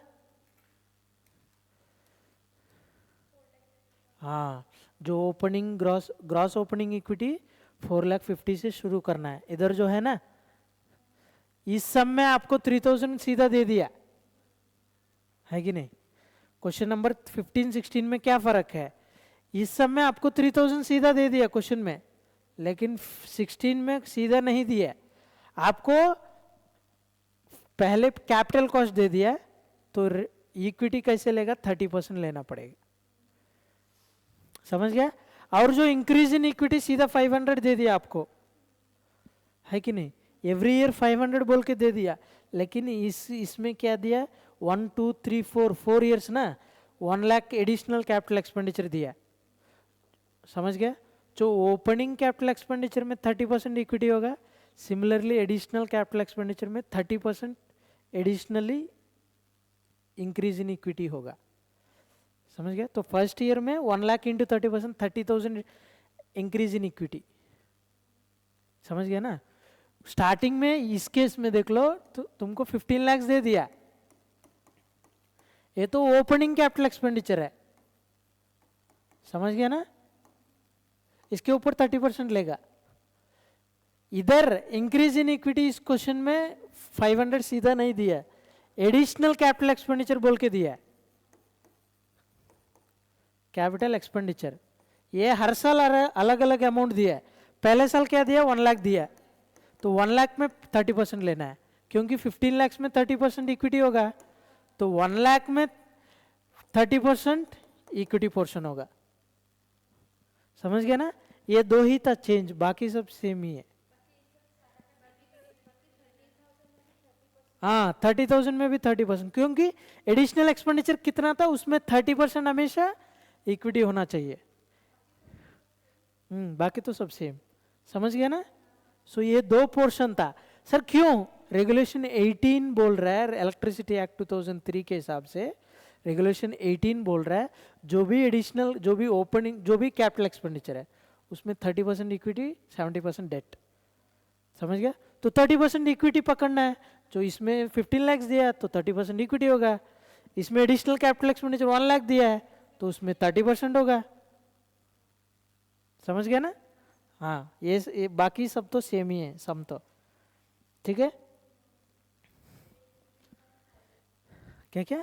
हाँ जो ओपनिंग ग्रॉस ओपनिंग इक्विटी 4,50,000 से शुरू करना है। इधर जो है ना, इस सब में आपको 3,000 सीधा दे दिया है कि नहीं। क्वेश्चन नंबर 15-16 में क्या फर्क है, इस सब में आपको 3,000 सीधा दे दिया क्वेश्चन में, लेकिन 16 में सीधा नहीं दिया, आपको पहले कैपिटल कॉस्ट दे दिया, तो इक्विटी कैसे लेगा, 30% लेना पड़ेगा। समझ गया। और जो इंक्रीज इन इक्विटी सीधा 500 दे दिया आपको, है कि नहीं, एवरी ईयर 500 बोल के दे दिया, लेकिन इसमें क्या दिया, 1 2 3 4 ईयर्स ना, 1 लाख एडिशनल कैपिटल एक्सपेंडिचर दिया। समझ गया, जो ओपनिंग कैपिटल एक्सपेंडिचर में 30% इक्विटी होगा, सिमिलरली एडिशनल कैपिटल एक्सपेंडिचर में 30% एडिशनली इंक्रीज इन इक्विटी होगा। समझ गया, तो फर्स्ट ईयर में 1 lakh into 30%, 30,000 increase in equity. समझ गया ना। स्टार्टिंग में इस केस में देख लो, तो तुमको 15 लाख दे दिया, ये तो ओपनिंग कैपिटल एक्सपेंडिचर है। समझ गया ना, इसके ऊपर 30% लेगा। इधर इंक्रीज इन इक्विटी इस क्वेश्चन में 500 सीधा नहीं दिया, एडिशनल कैपिटल एक्सपेंडिचर बोल के दिया। कैपिटल एक्सपेंडिचर ये हर साल अलग अलग अमाउंट दिया है। पहले साल क्या दिया, 1 लाख दिया, तो 1 लाख में 30% लेना है, क्योंकि 15 लाख में 30% इक्विटी होगा, तो 1 लाख में 30% इक्विटी पोर्शन होगा। समझ गया ना, ये दो ही था चेंज, बाकी सब सेम ही है। हाँ 30,000 में भी 30%, क्योंकि एडिशनल एक्सपेंडिचर कितना था, उसमें 30% हमेशा इक्विटी होना चाहिए। बाकी तो सब सेम। समझ गया ना। सो ये दो पोर्शन था। सर क्यों, रेगुलेशन 18 बोल रहा है, इलेक्ट्रिसिटी एक्ट 2003 के हिसाब से रेगुलेशन 18 बोल रहा है, जो भी एडिशनल, जो भी ओपनिंग, जो भी कैपिटल एक्सपेंडिचर है, उसमें 30% इक्विटी, 70% डेट। समझ गया, तो 30% इक्विटी पकड़ना है। जो इसमें 15 लाख दिया तो 30% इक्विटी होगा, इसमें एडिशनल कैपिटल एक्सपेंडिचर 1 लाख दिया है तो उसमें 30% होगा। समझ गया ना। हाँ ये बाकी सब तो सेम ही है, सम तो ठीक है, क्या क्या,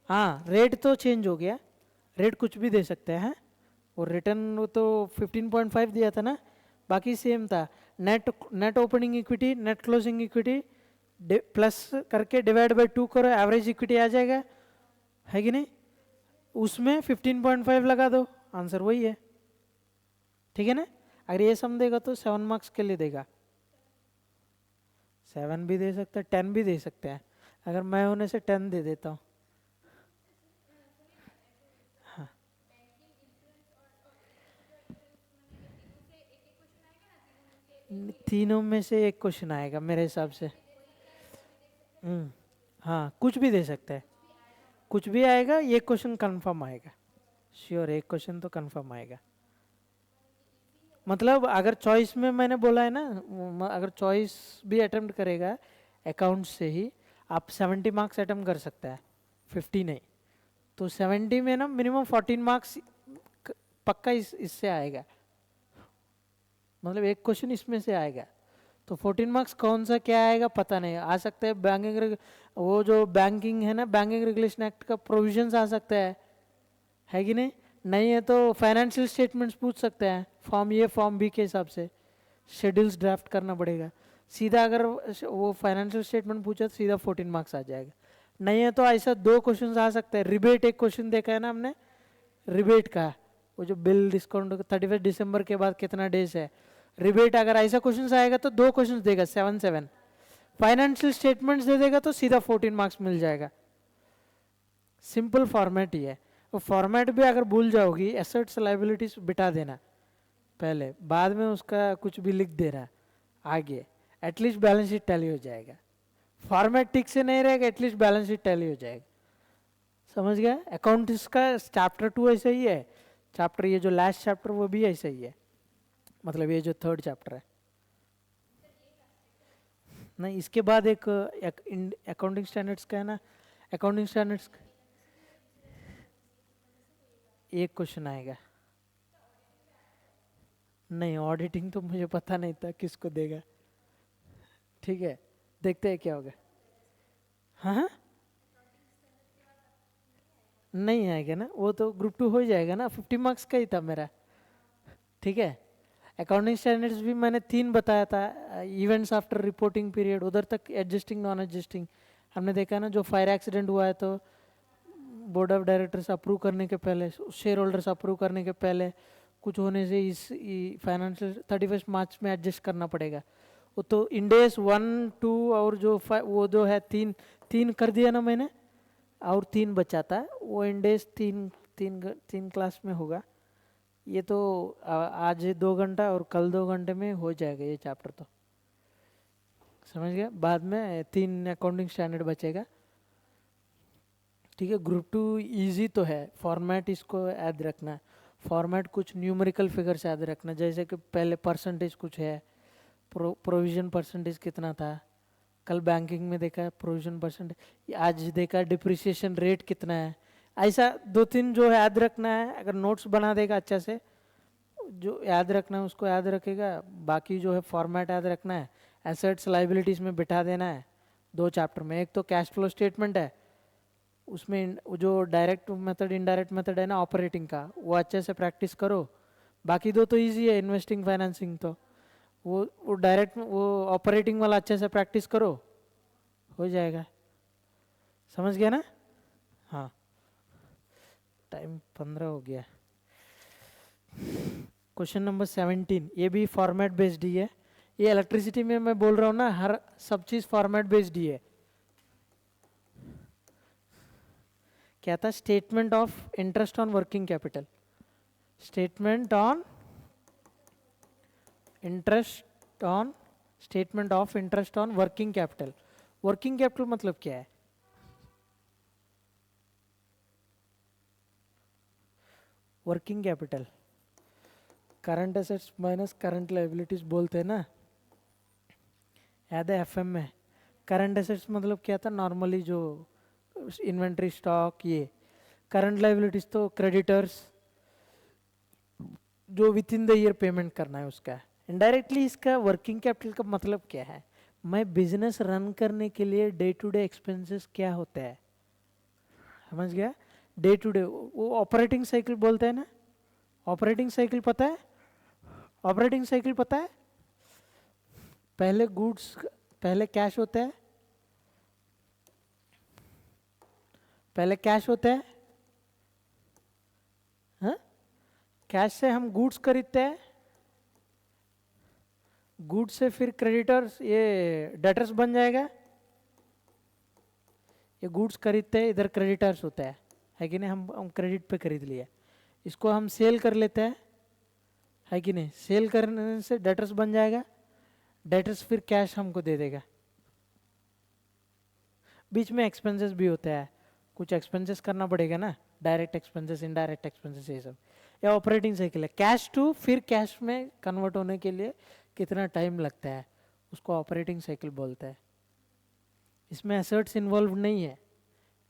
हाँ रेट तो चेंज हो गया, रेट कुछ भी दे सकते हैं, और रिटर्न वो तो 15.5 दिया था ना, बाकी सेम था। Net net opening equity, net closing equity plus करके डिवाइड बाय 2 करो, एवरेज इक्विटी आ जाएगा, है कि नहीं, उसमें 15.5 लगा दो, आंसर वही है। ठीक है ना, अगर ये सम देगा तो 7 मार्क्स के लिए देगा, 7 भी दे सकता है, 10 भी दे सकते हैं, अगर मैं होने से 10 दे देता हूँ। हाँ, तीनों में से एक क्वेश्चन आएगा मेरे हिसाब से। हाँ कुछ भी दे सकते हैं, कुछ भी आएगा, ये क्वेश्चन कंफर्म आएगा, श्योर एक क्वेश्चन तो कंफर्म आएगा। मतलब अगर चॉइस में मैंने बोला है ना, अगर चॉइस भी अटेम्प्ट करेगा अकाउंट से ही, आप 70 मार्क्स अटेम्प्ट कर सकता है, 50 नहीं, तो 70 में ना मिनिमम 14 मार्क्स पक्का इससे आएगा, मतलब एक क्वेश्चन इसमें से आएगा। तो 14 मार्क्स कौन सा क्या आएगा पता नहीं, आ सकता है बैंकिंग, वो जो बैंकिंग है ना, बैंकिंग रेगुलेशन एक्ट का प्रोविजंस आ सकता है कि नहीं, नहीं है तो फाइनेंशियल स्टेटमेंट्स पूछ सकते हैं, फॉर्म ए फॉर्म बी के हिसाब से शेड्यूल्स ड्राफ्ट करना पड़ेगा सीधा, अगर वो फाइनेंशियल स्टेटमेंट पूछे तो सीधा 14 मार्क्स आ जाएगा। नहीं है तो ऐसा 2 क्वेश्चन आ सकते हैं, रिबेट एक क्वेश्चन देखा है ना हमने, रिबेट का, वो जो बिल डिस्काउंट 31 दिसंबर के बाद कितना डेज है, रिबेट अगर ऐसा क्वेश्चन आएगा तो 2 क्वेश्चन देगा, 7 फाइनेंशियल स्टेटमेंट्स दे देगा तो सीधा 14 मार्क्स मिल जाएगा। सिंपल फॉर्मेट ही है, वो फॉर्मेट भी अगर भूल जाओगी, एसेट्स लायबिलिटीज बिठा देना पहले, बाद में उसका कुछ भी लिख देना आगे, एटलीस्ट बैलेंस शीट टैली हो जाएगा। फॉर्मेट ठीक से नहीं रहेगा, एटलीस्ट बैलेंस शीट टैली हो जाएगा। समझ गया, अकाउंट्स का चैप्टर 2 ऐसा ही है, चैप्टर ये जो लास्ट चैप्टर वो भी ऐसा ही है, मतलब ये जो 3rd चैप्टर है। नहीं इसके बाद एक अकाउंटिंग स्टैंडर्ड्स का है ना, अकाउंटिंग स्टैंडर्ड्स एक क्वेश्चन आएगा। नहीं ऑडिटिंग तो मुझे पता नहीं था किसको देगा, ठीक है देखते हैं क्या होगा। हाँ हाँ, नहीं आएगा ना, वो तो ग्रुप 2 हो जाएगा ना, 50 मार्क्स का ही था मेरा। ठीक है, अकाउंटिंग स्टैंडर्ड्स भी मैंने 3 बताया था, इवेंट्स आफ्टर रिपोर्टिंग पीरियड, उधर तक एडजस्टिंग नॉन एडजस्टिंग हमने देखा ना, जो फायर एक्सीडेंट हुआ है तो बोर्ड ऑफ डायरेक्टर्स अप्रूव करने के पहले, शेयर होल्डर्स अप्रूव करने के पहले, कुछ होने से इस फाइनेंशियल 31 मार्च में एडजस्ट करना पड़ेगा, वो तो इंडेस 1 2 और जो वो जो है 3 3 कर दिया ना मैंने, और 3 बचा था, वो इंडेस 3 क्लास में होगा। ये तो आज 2 घंटा और कल 2 घंटे में हो जाएगा ये चैप्टर, तो समझ गया, बाद में 3 अकाउंटिंग स्टैंडर्ड बचेगा। ठीक है, ग्रुप 2 इजी तो है, फॉर्मेट इसको याद रखना है, फॉर्मेट कुछ न्यूमेरिकल फिगर्स याद रखना, जैसे कि पहले परसेंटेज कुछ है, प्रोविजन परसेंटेज कितना था, कल बैंकिंग में देखा है प्रोविजन परसेंटेज, आज देखा डिप्रिसिएशन रेट कितना है, ऐसा 2-3 जो याद रखना है, अगर नोट्स बना देगा अच्छा से, जो याद रखना है उसको याद रखेगा, बाकी जो है फॉर्मेट याद रखना है, एसेट्स लाइबिलिटीज में बिठा देना है 2 चैप्टर में। एक तो कैश फ्लो स्टेटमेंट है, उसमें जो डायरेक्ट मेथड इनडायरेक्ट मेथड है ना ऑपरेटिंग का, वो अच्छे से प्रैक्टिस करो, बाकी 2 तो इजी है, इन्वेस्टिंग फाइनेंसिंग तो वो डायरेक्ट, वो ऑपरेटिंग वाला अच्छे से प्रैक्टिस करो, हो जाएगा। समझ गया ना, हाँ टाइम 15 हो गया। क्वेश्चन नंबर 17, ये भी फॉर्मेट बेस्ड ही है, ये इलेक्ट्रिसिटी में मैं बोल रहा हूँ ना, हर सब चीज फॉर्मेट बेस्ड ही है। क्या था, statement of interest on working capital, statement on interest on, statement of interest on working capital. Working capital मतलब क्या है, working capital current assets minus current liabilities बोलते हैं ना, याद है एफएम में। करंट एसेट्स मतलब क्या था, नॉर्मली जो इन्वेंट्री स्टॉक, ये करंट लायबिलिटीज तो क्रेडिटर्स, जो with in the year payment करना है उसका। इनडायरेक्टली इसका वर्किंग कैपिटल का मतलब क्या है, मैं बिजनेस रन करने के लिए डे टू डे एक्सपेंसेस क्या होता है, समझ गया? डे टू डे वो ऑपरेटिंग साइकिल बोलते हैं ना, ऑपरेटिंग साइकिल पता है? ऑपरेटिंग साइकिल पता है? पहले गुड्स, पहले कैश होता है, पहले कैश होता है, हाँ? कैश से हम गुड्स खरीदते हैं, गुड्स से फिर क्रेडिटर्स, ये डेटर्स बन जाएगा। ये गुड्स खरीदते हैं, इधर क्रेडिटर्स होता है कि नहीं? हम क्रेडिट पे खरीद लिया, इसको हम सेल कर लेते हैं, है कि नहीं? सेल करने से डेटर्स बन जाएगा, डेटर्स फिर कैश हमको दे देगा। बीच में एक्सपेंसेस भी होता है, कुछ एक्सपेंसेस करना पड़ेगा ना, डायरेक्ट एक्सपेंसेस, इनडायरेक्ट एक्सपेंसेस, ये सब। या ऑपरेटिंग साइकिल है, कैश टू फिर कैश में कन्वर्ट होने के लिए कितना टाइम लगता है, उसको ऑपरेटिंग साइकिल बोलते हैं। इसमें एसेट्स इन्वॉल्व नहीं है,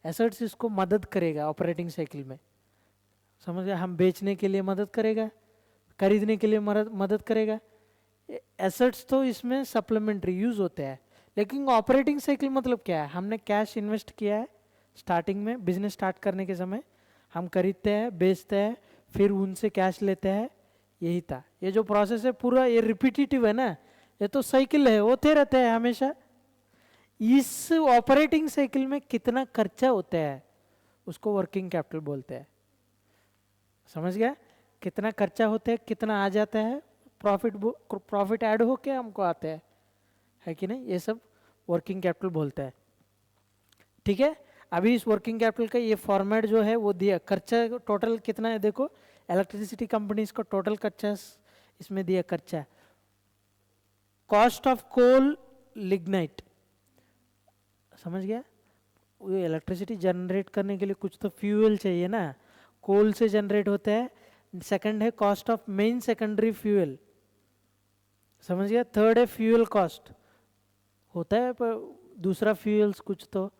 एसेट्स इसको मदद करेगा ऑपरेटिंग साइकिल में, समझ गए? हम बेचने के लिए मदद करेगा, खरीदने के लिए मदद करेगा। एसेट्स तो इसमें सप्लीमेंट्री यूज होते हैं, लेकिन ऑपरेटिंग साइकिल मतलब क्या है? हमने कैश इन्वेस्ट किया है स्टार्टिंग में, बिजनेस स्टार्ट करने के समय हम खरीदते हैं, बेचते हैं, फिर उनसे कैश लेते हैं, यही था। ये जो प्रोसेस है पूरा ये रिपीटेटिव है ना, ये तो साइकिल है, होते रहते हैं हमेशा। इस ऑपरेटिंग साइकिल में कितना खर्चा होता है उसको वर्किंग कैपिटल बोलते हैं, समझ गया? कितना खर्चा होता है, कितना आ जाता है, प्रॉफिट ऐड होके हमको आता है कि नहीं? ये सब वर्किंग कैपिटल बोलता है, ठीक है? अभी इस वर्किंग कैपिटल का ये फॉर्मेट जो है वो दिया, खर्चा टोटल कितना है देखो, इलेक्ट्रिसिटी कंपनीज का टोटल खर्चा इसमें दिया, खर्चा कॉस्ट ऑफ कोल लिग्नाइट, समझ गया? वो इलेक्ट्रिसिटी जनरेट करने के लिए कुछ तो फ्यूल चाहिए ना, कोल से जनरेट होता है। सेकंड है cost of main secondary fuel, समझ गया? थर्ड है फ्यूल कॉस्ट, होता है पर दूसरा फ्यूल्स कुछ तो,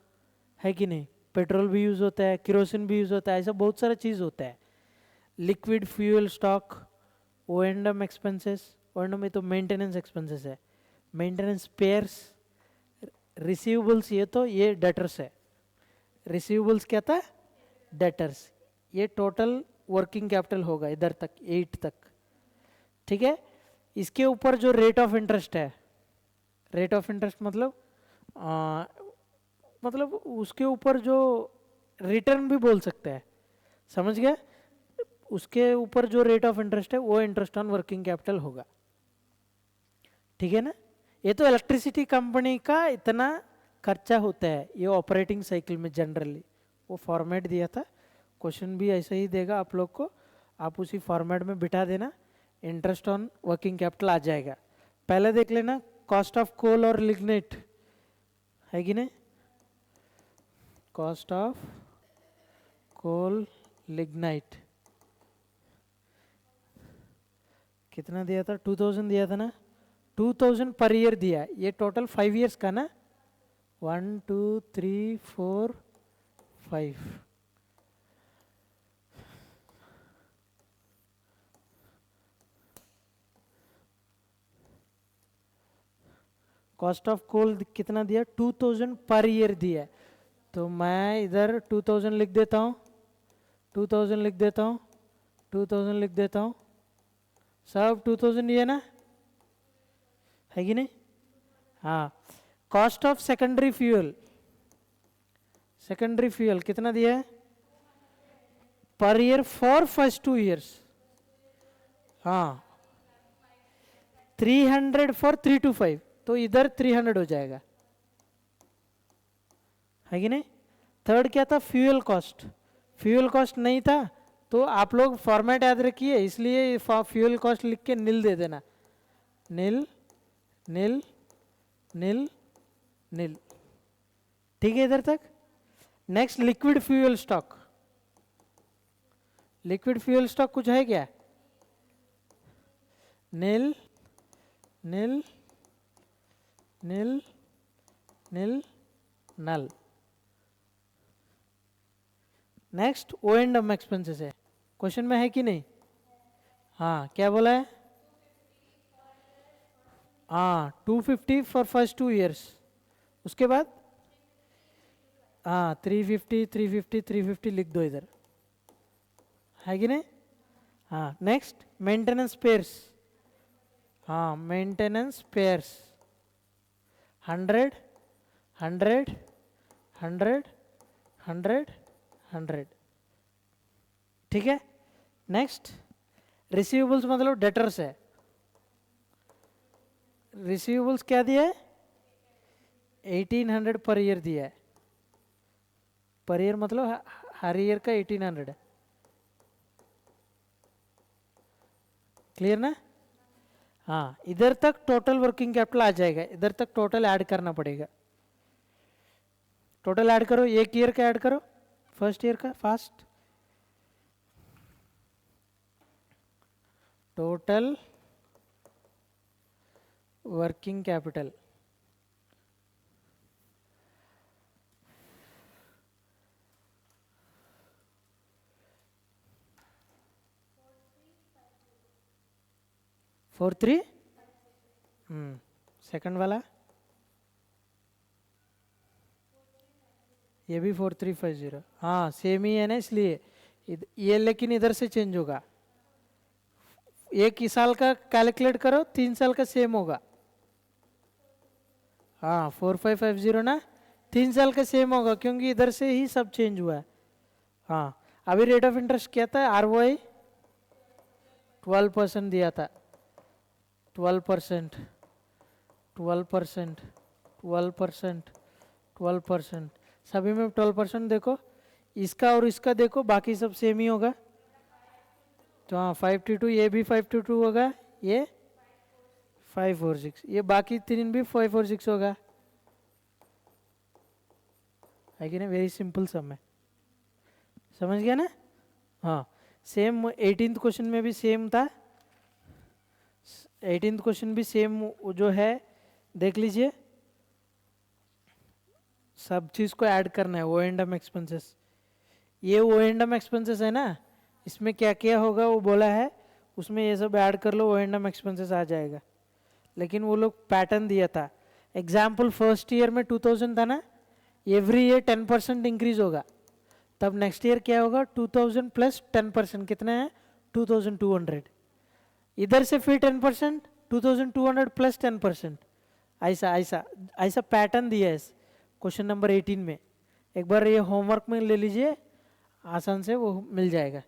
है कि नहीं? पेट्रोल भी यूज होता है, केरोसिन भी यूज होता है, ऐसा बहुत सारा चीज होता है। Liquid fuel stock, O and M expenses, O and M में तो मेंटेनेंस एक्सपेंसेस है, मेंटेनेंस पेयर्स, रिसीवेबल्स, ये डेटर्स है, रिसीवेबल्स क्या था? डेटर्स। ये टोटल वर्किंग कैपिटल होगा इधर तक, 8 तक, ठीक है? इसके ऊपर जो रेट ऑफ इंटरेस्ट है, रेट ऑफ इंटरेस्ट मतलब उसके ऊपर जो रिटर्न भी बोल सकते हैं, समझ गए? उसके ऊपर जो रेट ऑफ इंटरेस्ट है वो इंटरेस्ट ऑन वर्किंग कैपिटल होगा, ठीक है ना? ये तो इलेक्ट्रिसिटी कंपनी का इतना खर्चा होता है ये ऑपरेटिंग साइकिल में जनरली, वो फॉर्मेट दिया था, क्वेश्चन भी ऐसा ही देगा आप लोग को, आप उसी फॉर्मेट में बिठा देना, इंटरेस्ट ऑन वर्किंग कैपिटल आ जाएगा। पहले देख लेना कॉस्ट ऑफ कोल और लिग्नाइट, है कि नहीं? कॉस्ट ऑफ कोल लिग्नाइट कितना दिया था? 2000 दिया था ना, 2000 पर ईयर दिया, ये टोटल 5 इयर्स का ना, 1 2 3 4 5, कॉस्ट ऑफ कोल कितना दिया? 2000 पर ईयर दिया, तो मैं इधर 2000 लिख देता हूँ, 2000 लिख देता हूँ, 2000 लिख देता हूँ, सब 2000 ही है ना, है कि नहीं? हाँ। Cost of secondary fuel, secondary fuel कितना दिया है? Per year for first 2 years, हाँ 300 फॉर 3 to 5, तो इधर 300 हो जाएगा, है कि नहीं? थर्ड क्या था? फ्यूल कॉस्ट, फ्यूल कॉस्ट नहीं था तो आप लोग फॉर्मेट याद रखिए, इसलिए फ्यूल कॉस्ट लिख के नील दे देना, नील नील नील नील, ठीक है इधर तक? Next liquid fuel stock, liquid fuel stock कुछ है क्या? Nil nil nil nil null. Next O and M expenses है, क्वेश्चन में है कि नहीं? हाँ क्या बोला है? हाँ 250 फॉर फर्स्ट 2 years, उसके बाद हाँ 350 350 350 लिख दो इधर, है कि नहीं? हाँ नेक्स्ट मेंटेनेंस पेयर्स, हाँ मेंटेनेंस पेयर्स 100 100 100 100 100, ठीक है? नेक्स्ट रिसीवेबल्स मतलब डेटर्स है, रिसीवेबल्स क्या दिया है? 1800 पर ईयर दिया है, पर ईयर मतलब हर ईयर का 1800 है, क्लियर ना? हाँ इधर तक टोटल वर्किंग कैपिटल आ जाएगा, इधर तक टोटल ऐड करना पड़ेगा, टोटल ऐड करो, एक ईयर का ऐड करो, फर्स्ट ईयर का fast, total working capital four three, second वाला ये भी 4350, हाँ सेम ही है ना, इसलिए ये लेकिन इधर से चेंज होगा, एक ही साल का कैलकुलेट करो, 3 साल का सेम होगा, हाँ 4550 ना, 3 साल का सेम होगा क्योंकि इधर से ही सब चेंज हुआ है। हाँ अभी रेट ऑफ इंटरेस्ट क्या था? ROI 12% दिया था, 12% 12% 12% 12%, सभी में 12% देखो, इसका और इसका देखो, बाकी सब सेम ही होगा, तो हाँ 522, ये भी 522 होगा, ये 546, ये बाकी तीन भी 546 होगा, है कि नहीं? वेरी सिंपल सम है, समझ गया ना? हाँ सेम 18th क्वेश्चन में भी सेम था, 18th क्वेश्चन भी सेम जो है, देख लीजिए, सब चीज को ऐड करना है, ओ एंड एम एक्सपेंसेस, ये ओ एंड एम एक्सपेंसेस है ना, इसमें क्या क्या होगा वो बोला है, उसमें ये सब ऐड कर लो, ओ एंड एम एक्सपेंसेस आ जाएगा, लेकिन वो लोग पैटर्न दिया था, एग्जाम्पल फर्स्ट ईयर में 2000 था ना, एवरी ईयर 10% इंक्रीज होगा, तब नेक्स्ट ईयर क्या होगा? 2000 प्लस 10%, कितना है? 2200, इधर से फिर 10%, 2200 प्लस 10%, ऐसा ऐसा ऐसा पैटर्न दिया है क्वेश्चन नंबर 18 में, एक बार ये होमवर्क में ले लीजिए, आसान से वो मिल जाएगा,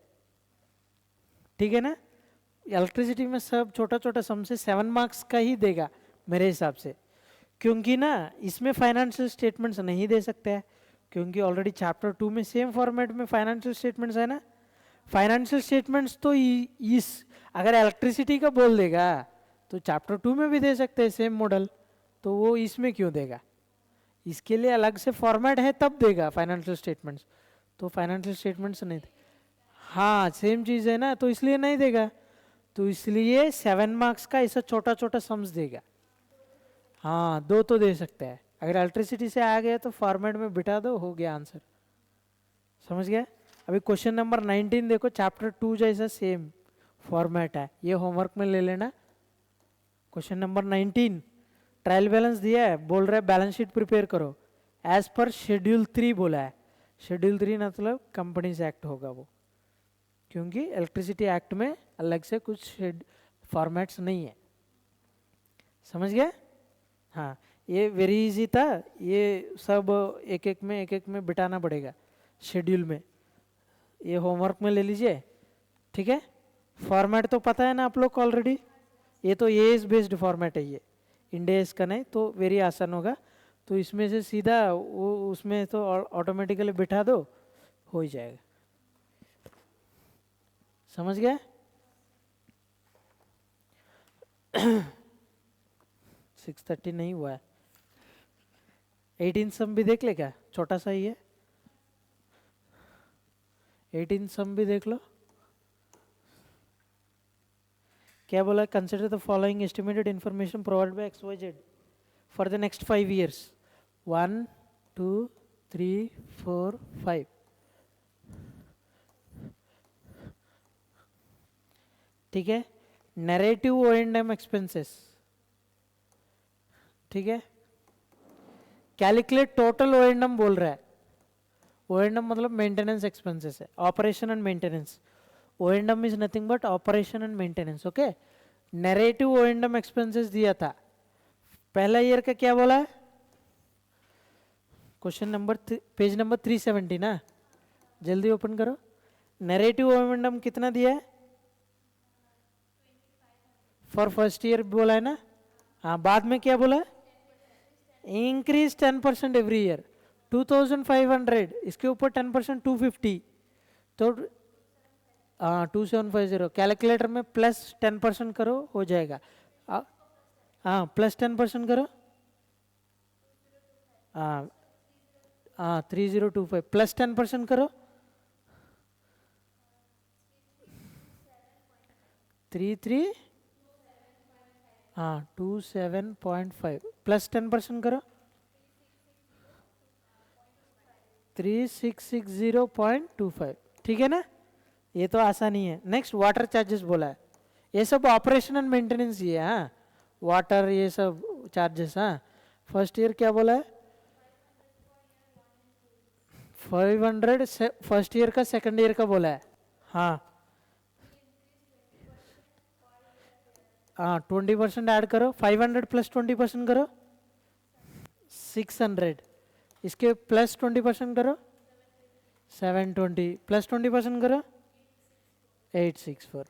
ठीक है ना? इलेक्ट्रिसिटी में सब छोटा छोटा सम से 7 मार्क्स का ही देगा मेरे हिसाब से, क्योंकि ना इसमें फाइनेंशियल स्टेटमेंट्स नहीं दे सकते हैं, क्योंकि ऑलरेडी चैप्टर 2 में सेम फॉर्मेट में फाइनेंशियल स्टेटमेंट्स है ना, फाइनेंशियल स्टेटमेंट्स तो इस अगर इलेक्ट्रिसिटी का बोल देगा तो चैप्टर 2 में भी दे सकते हैं सेम मॉडल, तो वो इसमें क्यों देगा? इसके लिए अलग से फॉर्मेट है तब देगा फाइनेंशियल स्टेटमेंट्स, तो फाइनेंशियल स्टेटमेंट्स नहीं, हाँ सेम चीज़ है ना, तो इसलिए नहीं देगा, तो इसलिए 7 मार्क्स का ऐसा छोटा छोटा सम्स देगा, हाँ 2 तो दे सकता है, अगर इलेक्ट्रिसिटी से आ गया तो फॉर्मेट में बिठा दो, हो गया आंसर, समझ गया? अभी क्वेश्चन नंबर 19 देखो, चैप्टर 2 जैसा सेम फॉर्मेट है, ये होमवर्क में ले लेना, क्वेश्चन नंबर 19, ट्रायल बैलेंस दिया है, बोल रहा है बैलेंस शीट प्रिपेयर करो, एज पर शेड्यूल 3 बोला है, शेड्यूल 3 मतलब कंपनीज एक्ट होगा वो, क्योंकि इलेक्ट्रिसिटी एक्ट में अलग से कुछ फॉर्मेट्स नहीं है, समझ गया? हाँ ये वेरी इजी था, ये सब एक एक में बिठाना पड़ेगा शेड्यूल में, ये होमवर्क में ले लीजिए, ठीक है? फॉर्मेट तो पता है ना आप लोग को ऑलरेडी, ये तो एएस बेस्ड फॉर्मेट है, ये इंडेस का नहीं, तो वेरी आसान होगा, तो इसमें से सीधा वो उसमें तो ऑटोमेटिकली बिठा दो, हो ही जाएगा, समझ गया? 6:30 नहीं हुआ है, 18 सम भी देख ले क्या, छोटा सा ही है, 18 सम भी देख लो, क्या बोला? Consider the following estimated information provided by XYZ for the next 5 years, 1 2 3 4 5, ठीक है? नैरेटिव O&M एक्सपेंसेस, ठीक है। Calculate total O and M बोल रहा है। ओ एंड एम मतलब मेंटेनेंस एक्सपेंसेस है, operation and maintenance. O and M is nothing but operation and maintenance. Okay, narrative O and M expenses दिया था पहला ईयर का, क्या बोला है? क्वेश्चन नंबर पेज नंबर 370 ना, जल्दी ओपन करो। नैरेटिव ओ एंड एम कितना दिया है? फॉर फर्स्ट ईयर बोला है ना। हाँ, बाद में क्या बोला है? इंक्रीज 10% एवरी ईयर, 2500, इसके ऊपर 10% 250, तो हाँ 2750। कैलकुलेटर में प्लस 10% करो, हो जाएगा। आ- हाँ प्लस 10% करो। हाँ हाँ 3025 प्लस 10% करो, 33, हाँ 27.5 प्लस 10% करो, 3660.25। ठीक है ना, ये तो आसानी है। नेक्स्ट वाटर चार्जेस बोला है, ये सब ऑपरेशन एंड मेंटेनेंस ही है। हाँ वाटर ये सब चार्जेस। हाँ फर्स्ट ईयर क्या बोला है? 500 फर्स्ट ईयर का, सेकंड ईयर का बोला है। हाँ हाँ 20% ऐड करो, 500 प्लस 20% करो 600, इसके प्लस 20% करो 720, प्लस 20% करो 864।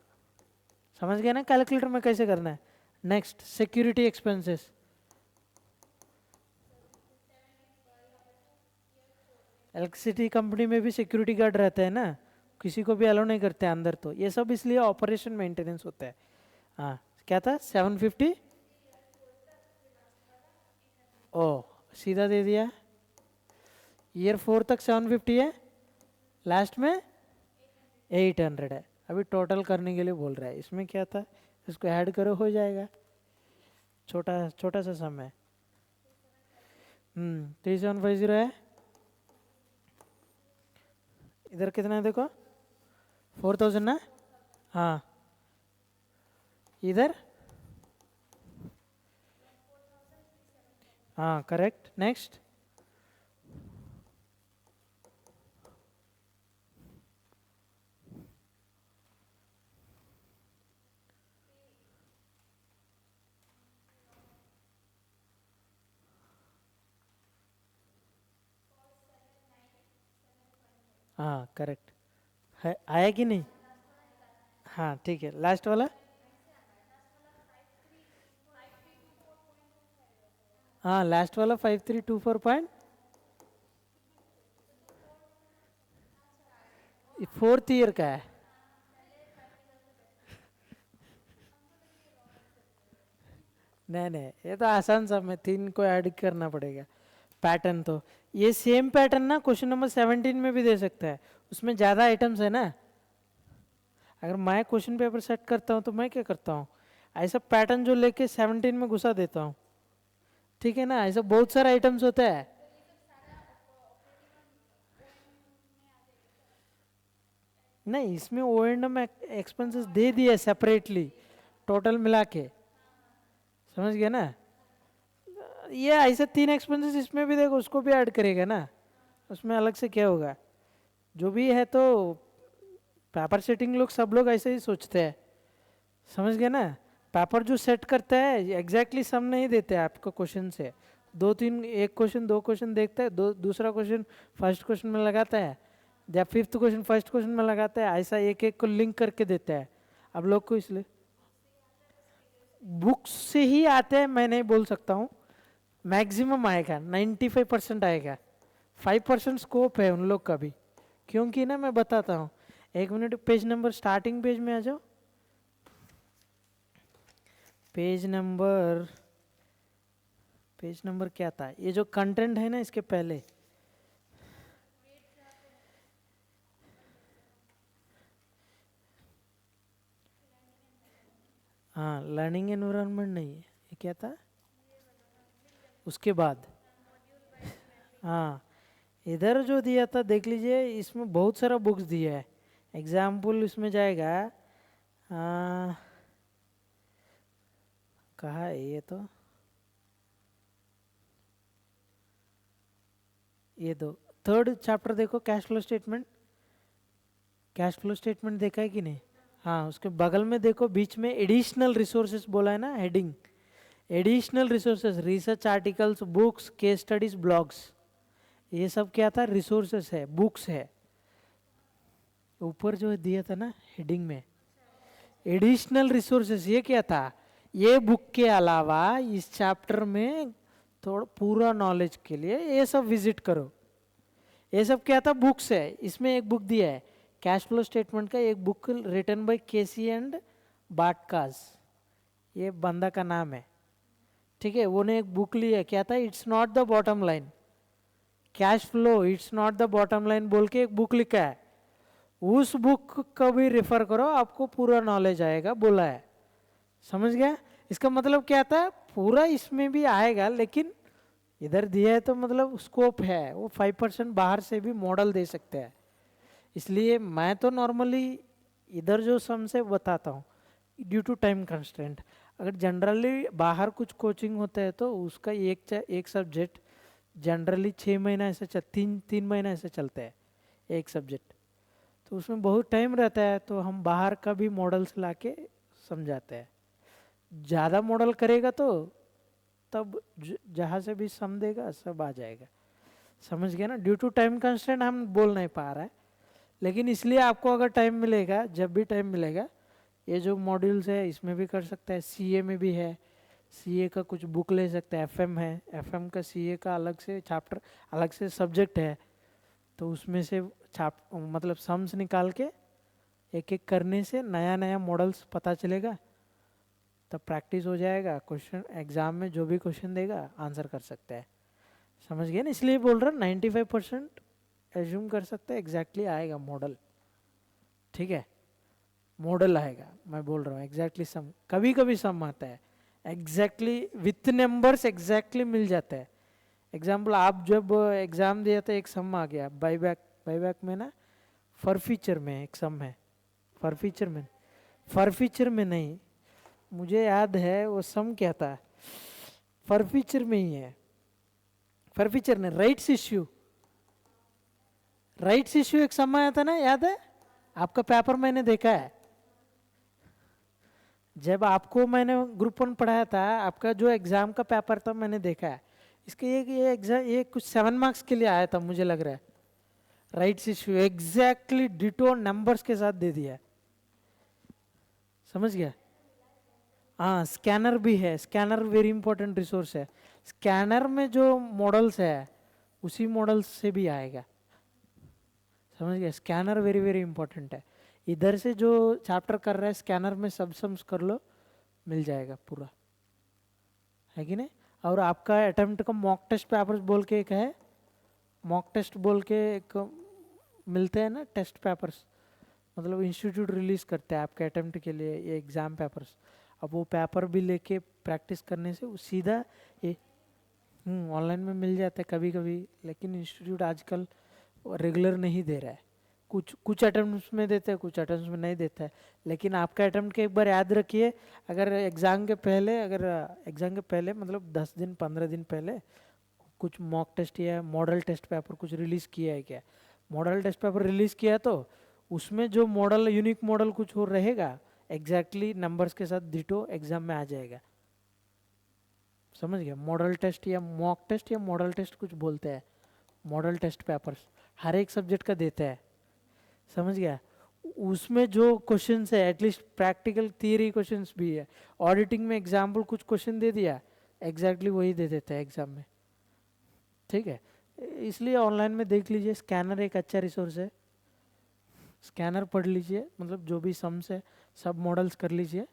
समझ गया ना कैलकुलेटर में कैसे करना है। Next security expenses. Electricity company में भी सिक्योरिटी गार्ड रहता है ना, किसी को भी अलाउ नहीं करते अंदर, तो ये सब इसलिए ऑपरेशन मेंटेनेंस होता है। हाँ क्या था 750? ओ सीधा दे दिया। ईयर 4 तक 750 है, लास्ट में 800 है। अभी टोटल करने के लिए बोल रहा है, इसमें क्या था, इसको ऐड करो हो जाएगा। छोटा छोटा सा सम है। 3750 है। इधर कितना है देखो, 4000 ना। हाँ इधर, हाँ करेक्ट। नेक्स्ट हाँ करेक्ट है, आया कि नहीं? हाँ ठीक है, लास्ट वाला। हाँ लास्ट वाला 5324 फोर्थ ईयर का है। नहीं नहीं, ये तो आसान सा, मैं 3 को ऐड करना पड़ेगा। पैटर्न तो ये सेम पैटर्न ना क्वेश्चन नंबर 17 में भी दे सकता है, उसमें ज़्यादा आइटम्स है ना। अगर मैं क्वेश्चन पेपर सेट करता हूँ तो मैं क्या करता हूँ, ऐसा पैटर्न जो लेके 17 में घुसा देता हूँ। ठीक है ना, ऐसा बहुत सारे आइटम्स होता है। नहीं, इसमें ओ एंड एम एक्सपेंसेस दे दिए सेपरेटली, टोटल मिला के। समझ गया ना, ये ऐसे 3 एक्सपेंसेस इसमें भी देखो, उसको भी ऐड करेगा ना, उसमें अलग से क्या होगा। जो भी है तो पेपर सेटिंग लोग सब लोग ऐसे ही सोचते हैं। समझ गए ना, पेपर जो सेट करता है एग्जैक्टली सम नहीं देते आपको क्वेश्चन से। 2 3 एक क्वेश्चन 2 क्वेश्चन देखता है, दूसरा क्वेश्चन फर्स्ट क्वेश्चन में लगाता है, या फिफ्थ क्वेश्चन फर्स्ट क्वेश्चन में लगाता है, ऐसा एक एक को लिंक करके देता है। अब लोग को इसलिए बुक्स से ही आते हैं मैं नहीं बोल सकता हूँ, मैक्सिमम आएगा 95% आएगा, 5% स्कोप है उन लोग का भी। क्योंकि ना मैं बताता हूँ, 1 minute, page number starting page में आ जाओ। पेज नंबर, पेज नंबर क्या था, ये जो कंटेंट है ना इसके पहले, हाँ लर्निंग एनवायरनमेंट नहीं है, ये क्या था उसके बाद। हाँ इधर जो दिया था देख लीजिए, इसमें बहुत सारा बुक्स दिया है। एग्जाम्पल इसमें जाएगा, कहाँ है ये तो, ये दो। थर्ड चैप्टर देखो, cash flow statement. Cash flow statement देखा है कि नहीं? हाँ, उसके बगल में देखो बीच में एडिशनल रिसोर्सेस बोला है ना, heading. Additional resources, research articles, books, case studies, blogs, ये सब क्या था? रिसोर्सेस है, बुक्स है। ऊपर जो दिया था ना हेडिंग में, एडिशनल रिसोर्सेस, ये क्या था? ये बुक के अलावा इस चैप्टर में थोड़ा पूरा नॉलेज के लिए ये सब विजिट करो। ये सब क्या था? बुक्स है। इसमें एक बुक दिया है कैश फ्लो स्टेटमेंट का, एक book written by KC and बाटकास, ये बंदा का नाम है, ठीक है। वो ने एक बुक ली है, क्या था? It's not the bottom line, cash flow it's not the bottom line बोल के एक बुक लिखा है। उस बुक को भी रेफर करो, आपको पूरा नॉलेज आएगा बोला है। समझ गया? इसका मतलब क्या था? पूरा इसमें भी आएगा, लेकिन इधर दिया है तो मतलब स्कोप है, वो 5% बाहर से भी मॉडल दे सकते हैं। इसलिए मैं तो नॉर्मली इधर जो सम से बताता हूँ ड्यू टू टाइम कंस्ट्रेंट। अगर जनरली बाहर कुछ कोचिंग होता है तो उसका एक सब्जेक्ट जनरली 6 महीना ऐसे तीन तीन महीना ऐसे चलता है एक सब्जेक्ट, तो उसमें बहुत टाइम रहता है, तो हम बाहर का भी मॉडल्स लाके समझाते हैं। ज़्यादा मॉडल करेगा तो तब जहाँ से भी सम देगा सब आ जाएगा। समझ गया ना? ड्यू टू टाइम कंस्ट्रेंट हम बोल नहीं पा रहा है, लेकिन इसलिए आपको अगर टाइम मिलेगा, जब भी टाइम मिलेगा, ये जो मॉड्यूल्स है इसमें भी कर सकता है। सीए में भी है, सीए का कुछ बुक ले सकते हैं। एफएम है, एफएम का सीए का अलग से चैप्टर, अलग से सब्जेक्ट है, तो उसमें से मतलब सम्स निकाल के एक एक करने से नया नया मॉडल्स पता चलेगा, तब प्रैक्टिस हो जाएगा। क्वेश्चन एग्जाम में जो भी क्वेश्चन देगा आंसर कर सकता है। समझ गया ना? इसलिए बोल रहा 95% एज्यूम कर सकते हैं एग्जैक्टली आएगा मॉडल, ठीक है। मॉडल आएगा, मैं बोल रहा हूँ एग्जैक्टली सम, कभी कभी सम आता है एग्जैक्टली विथ नंबर्स, एग्जैक्टली मिल जाता है। एग्जाम्पल, आप जब एग्जाम दिया था एक सम आ गया बाईबैक, बाईबैक में ना फर फीचर में एक सम है। फर फीचर में, फर फीचर में नहीं, मुझे याद है वो सम क्या था, फर फीचर में ही है। फर फीचर ने राइट्स इश्यू, राइट्स इश्यू एक सम आया था ना, याद है? आपका पेपर मैंने देखा है, जब आपको मैंने ग्रुप 1 पढ़ाया था, आपका जो एग्जाम का पेपर था मैंने देखा है। इसके ये एग्जाम, ये कुछ 7 मार्क्स के लिए आया था मुझे लग रहा है। Rights issue exactly ditto numbers के साथ दे दिया। समझ गया? हाँ, स्कैनर भी है, स्कैनर वेरी इंपॉर्टेंट रिसोर्स है। स्कैनर में जो मॉडल्स है उसी मॉडल्स से भी आएगा। समझ गया? स्कैनर वेरी वेरी इंपॉर्टेंट है। इधर से जो चैप्टर कर रहा है स्कैनर में सब सम्स कर लो, मिल जाएगा पूरा, है कि नहीं? और आपका अटेम्प्ट का मॉक टेस्ट पेपर्स बोल के एक है, मॉक टेस्ट बोल के एक मिलते हैं ना टेस्ट पेपर्स, मतलब इंस्टीट्यूट रिलीज करते हैं आपके अटेम्प्ट के लिए ये एग्जाम पेपर्स। अब वो पेपर भी लेके प्रैक्टिस करने से वो सीधा ये ऑनलाइन में मिल जाता है कभी कभी, लेकिन इंस्टीट्यूट आजकल रेगुलर नहीं दे रहा है। कुछ कुछ अटेम्प्ट्स में देते हैं, कुछ अटेम्प्ट्स में नहीं देता है। लेकिन आपका अटेम्प्ट के एक बार याद रखिए, अगर एग्ज़ाम के पहले, अगर एग्ज़ाम के पहले मतलब 10 दिन 15 दिन पहले कुछ मॉक टेस्ट या मॉडल टेस्ट पेपर कुछ रिलीज़ किया है क्या? मॉडल टेस्ट पेपर रिलीज़ किया तो उसमें जो मॉडल यूनिक मॉडल कुछ और रहेगा, एग्जैक्टली नंबर्स के साथ डिटो एग्जाम में आ जाएगा। समझ गया? मॉडल टेस्ट या मॉक टेस्ट या मॉडल टेस्ट कुछ बोलते हैं, मॉडल टेस्ट पेपर्स हर एक सब्जेक्ट का देता है। समझ गया? उसमें जो क्वेश्चंस है एटलीस्ट प्रैक्टिकल थियरी क्वेश्चंस भी है। ऑडिटिंग में एग्जाम्पल कुछ क्वेश्चन दे दिया, एग्जैक्टली वही दे देता है एग्जाम में, ठीक है। इसलिए ऑनलाइन में देख लीजिए, स्कैनर एक अच्छा रिसोर्स है, स्कैनर पढ़ लीजिए, मतलब जो भी सम्स है सब मॉडल्स कर लीजिए।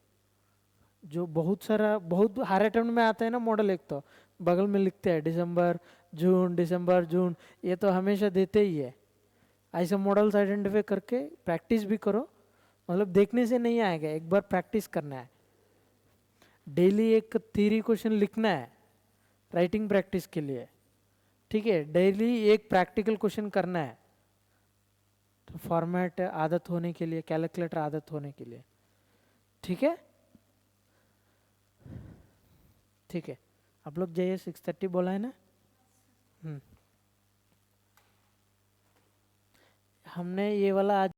जो बहुत सारा, बहुत हर अटेम्प्ट में आता है ना मॉडल, एक तो बगल में लिखते हैं दिसंबर जून, दिसंबर जून, ये तो हमेशा देते ही है। ऐसे मॉडल्स आइडेंटिफाई करके प्रैक्टिस भी करो, मतलब देखने से नहीं आएगा, एक बार प्रैक्टिस करना है। डेली एक थ्योरी क्वेश्चन लिखना है राइटिंग प्रैक्टिस के लिए, ठीक है। डेली एक प्रैक्टिकल क्वेश्चन करना है, तो फॉर्मेट आदत होने के लिए, कैलकुलेटर आदत होने के लिए, ठीक है। ठीक है, आप लोग जाइए, 6:30 बोला है ना। हमने ये वाला आज